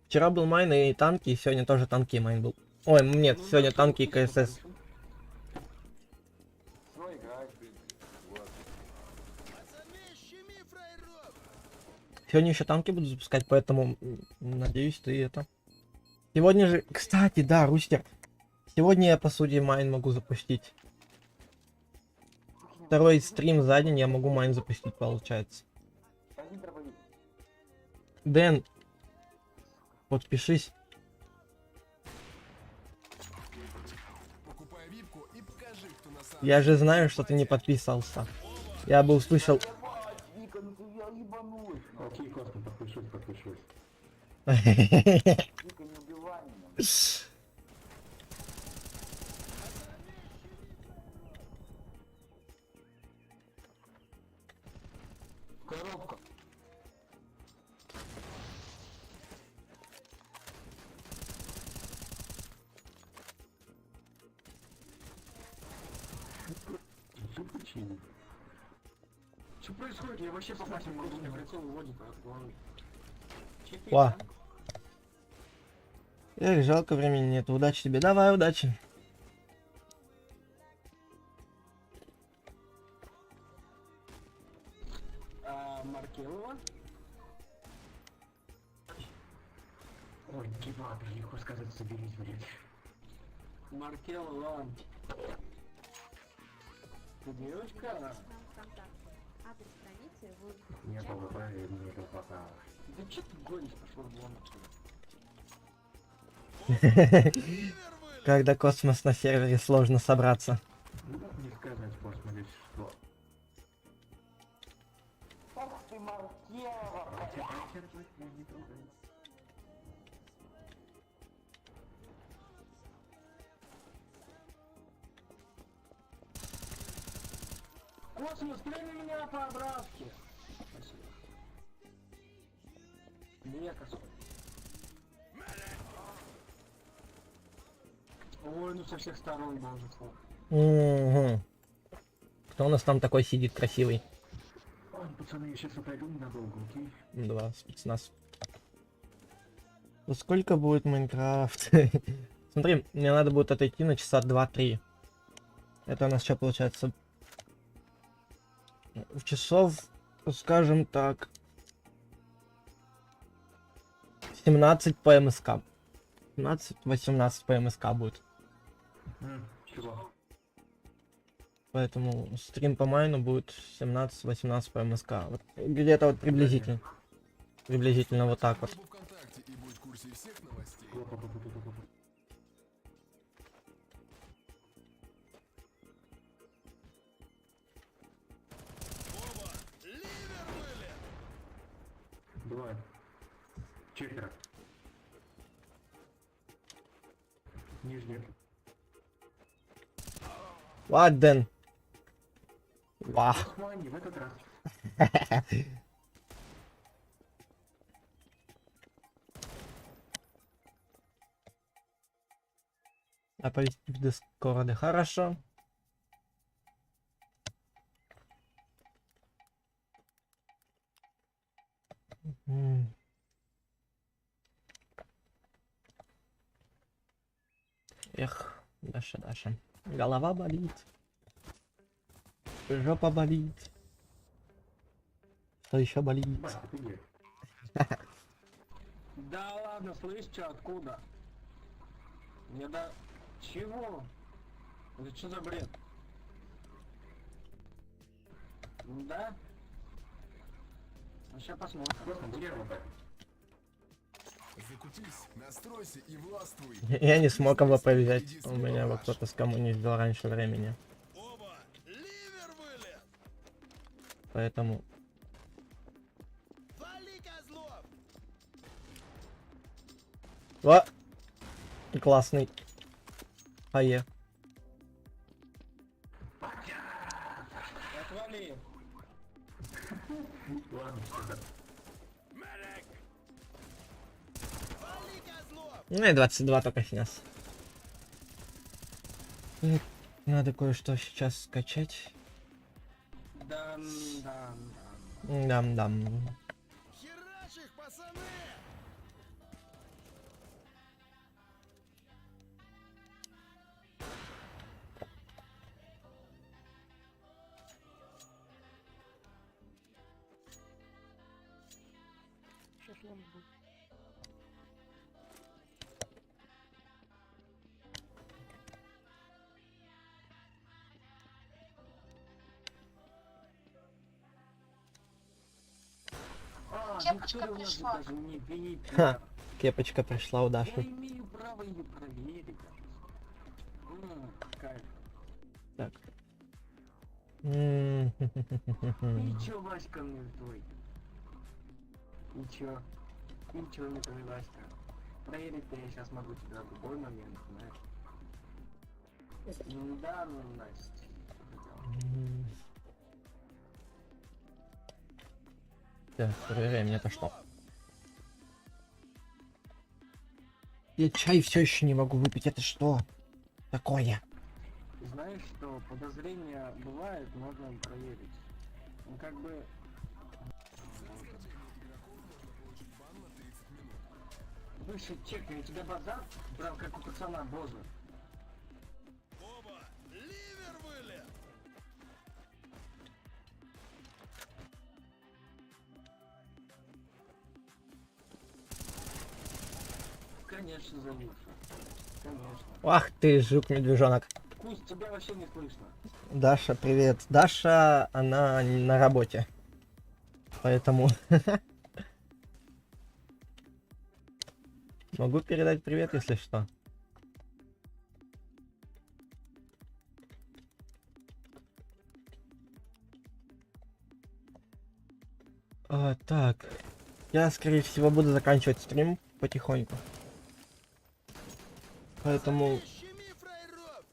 Вчера был майн и танки, и сегодня тоже танки и майн был. Ой, нет, сегодня танки и КСС. Сегодня еще танки буду запускать, поэтому надеюсь, ты это. Сегодня же, кстати, да, Рустер. Сегодня я, по сути, майн могу запустить. Второй стрим за день я могу майн запустить, получается. Дэн, подпишись. Я же знаю, что ты не подписался. Я бы услышал... Окей, классно, подпишусь. Коробка. Что происходит? Я вообще попасть не могу, мне прицел выводит от головы. Ва. Эх, жалко, времени нет. Удачи тебе. Давай, удачи. Маркелова? Ой, ебать, легко сказать, соберись, блядь. Маркелова. Ты девочка? Адрес страницы в... Не было правильно, мне это хватало. Да что ты гонишь, пошел вон. Когда космос на сервере сложно собраться. Ну, не сказать, посмотреть, что. Ах ты, Маркелова! Космос, прими меня по обратке! Спасибо. Мне косой. Ой, ну со всех сторон множество. Угу. Кто у нас там такой сидит красивый? Ой, пацаны, я сейчас отойду ненадолго, окей? Два, спецназ. Ну сколько будет Майнкрафт? Смотри, мне надо будет отойти на часа 2-3. Это у нас что получается? В часов, скажем так, 17 по МСК. 17-18 по МСК будет. Чего? Поэтому стрим по майну будет 17-18 по МСК. Вот где-то вот приблизительно. Приблизительно вот так вот. ВКонтакте и будь в курсе всех новостей. Оба! Ливер вылет! Бывает. Четверо. Нижний. Ладен. Вау. Охмани, в этот раз. Оповестить в Дискорде. Хорошо. Эх, Даша. Голова болит. Жопа болит. Что еще болит? Бать, ты где? Да ладно, слышь, чё, откуда? Мне да... Чего? Это что за бред? Да? Ну сейчас посмотрим. Просто дерево так. Закупись, настройся и властвуй. Я не смог АВП взять. У меня вот кто-то с кому не сделал раньше времени. Оба! Ливер вылет! Поэтому... Вали, козлов! О! Классный. Ае. Отвали! Ладно, что-то. Медик! Вали, козлов! Ну и 22 только снес. И надо кое-что сейчас скачать. Дам. Дам. Херач их, пацаны! Кепочка пришла. Даже не видит. Ха. Кепочка пришла у Я Даши. имею право ее проверить. Кайф. Так. Ничего, Васька, не стой. Ничего не твой, Васька. Проверить-то я сейчас могу тебя в любой момент, знаешь. Да, Настя. Так, проверяем, мне-то что. Я чай все еще не могу выпить, это что такое? Знаешь, что подозрения бывает, можно проверить. Ну как бы... Выше чекни, у тебя базар, прям как у пацана Боза. Оба! Ливер вылет! Конечно, залился. Конечно. Ах ты, жук-медвежонок. Пусть тебя вообще не слышно. Даша, привет. Даша, она на работе. Поэтому... Могу передать привет, если что. Так. Я, скорее всего, буду заканчивать стрим потихоньку. Поэтому... Щеми фраеров!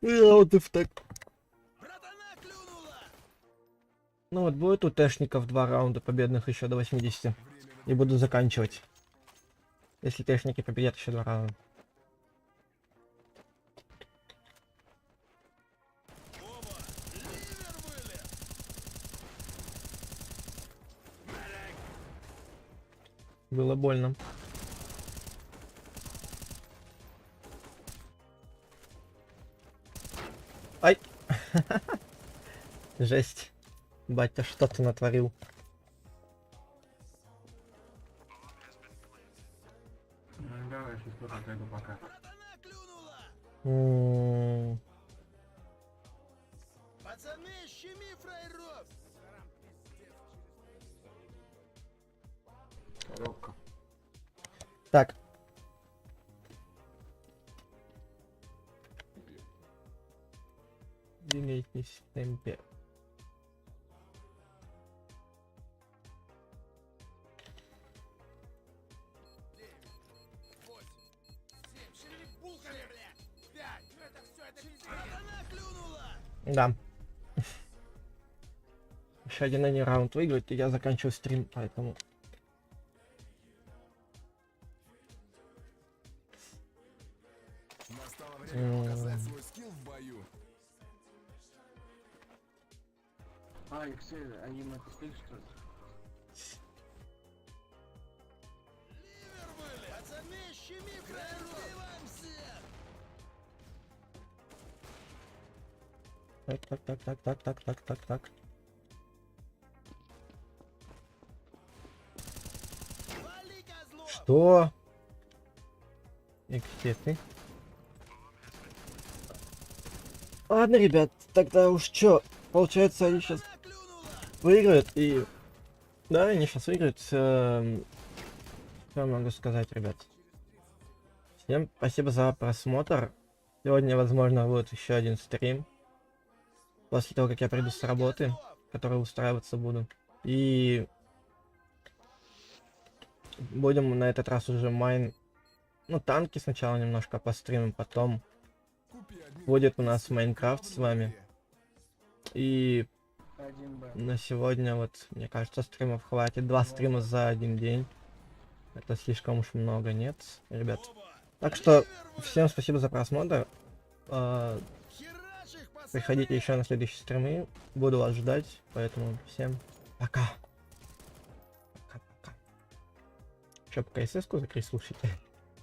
Вот и так. Братана клюнула! Ну вот будет у Тэшников 2 раунда победных еще до 80. И буду заканчивать. Если тэшники победят еще 2 раунда. Было больно. Ай! Жесть. Батя, что ты натворил? Ну, давай, сейчас кто-то отойду пока. Пацаны, щеми фраеров! Коробка. Так. Двигайтесь в темпе. Да. Еще один они раунд выиграть, и я заканчиваю стрим, поэтому... Настало время показать свой скилл в бою. Иксы, а им это стиль, что ли? Пацаны, щеми фраеров! Так. Что? И где ты? Ладно, ребят, тогда уж чё, получается, они сейчас выиграют и... Да, они сейчас выиграют. Что могу сказать, ребят? Всем спасибо за просмотр. Сегодня, возможно, будет еще один стрим. После того, как я приду с работы, который устраиваться буду. И... будем на этот раз уже майн... Ну, танки сначала немножко постримим, потом... будет у нас Майнкрафт с вами. И... 1Б. на сегодня, вот, мне кажется, стримов хватит. 2 стрима за один день. Это слишком уж много, нет, ребят? Так что, всем спасибо за просмотр. Приходите еще на следующие стримы. Буду вас ждать. Поэтому всем пока. Пока-пока. Еще пока СС-ку закрыть, слушайте.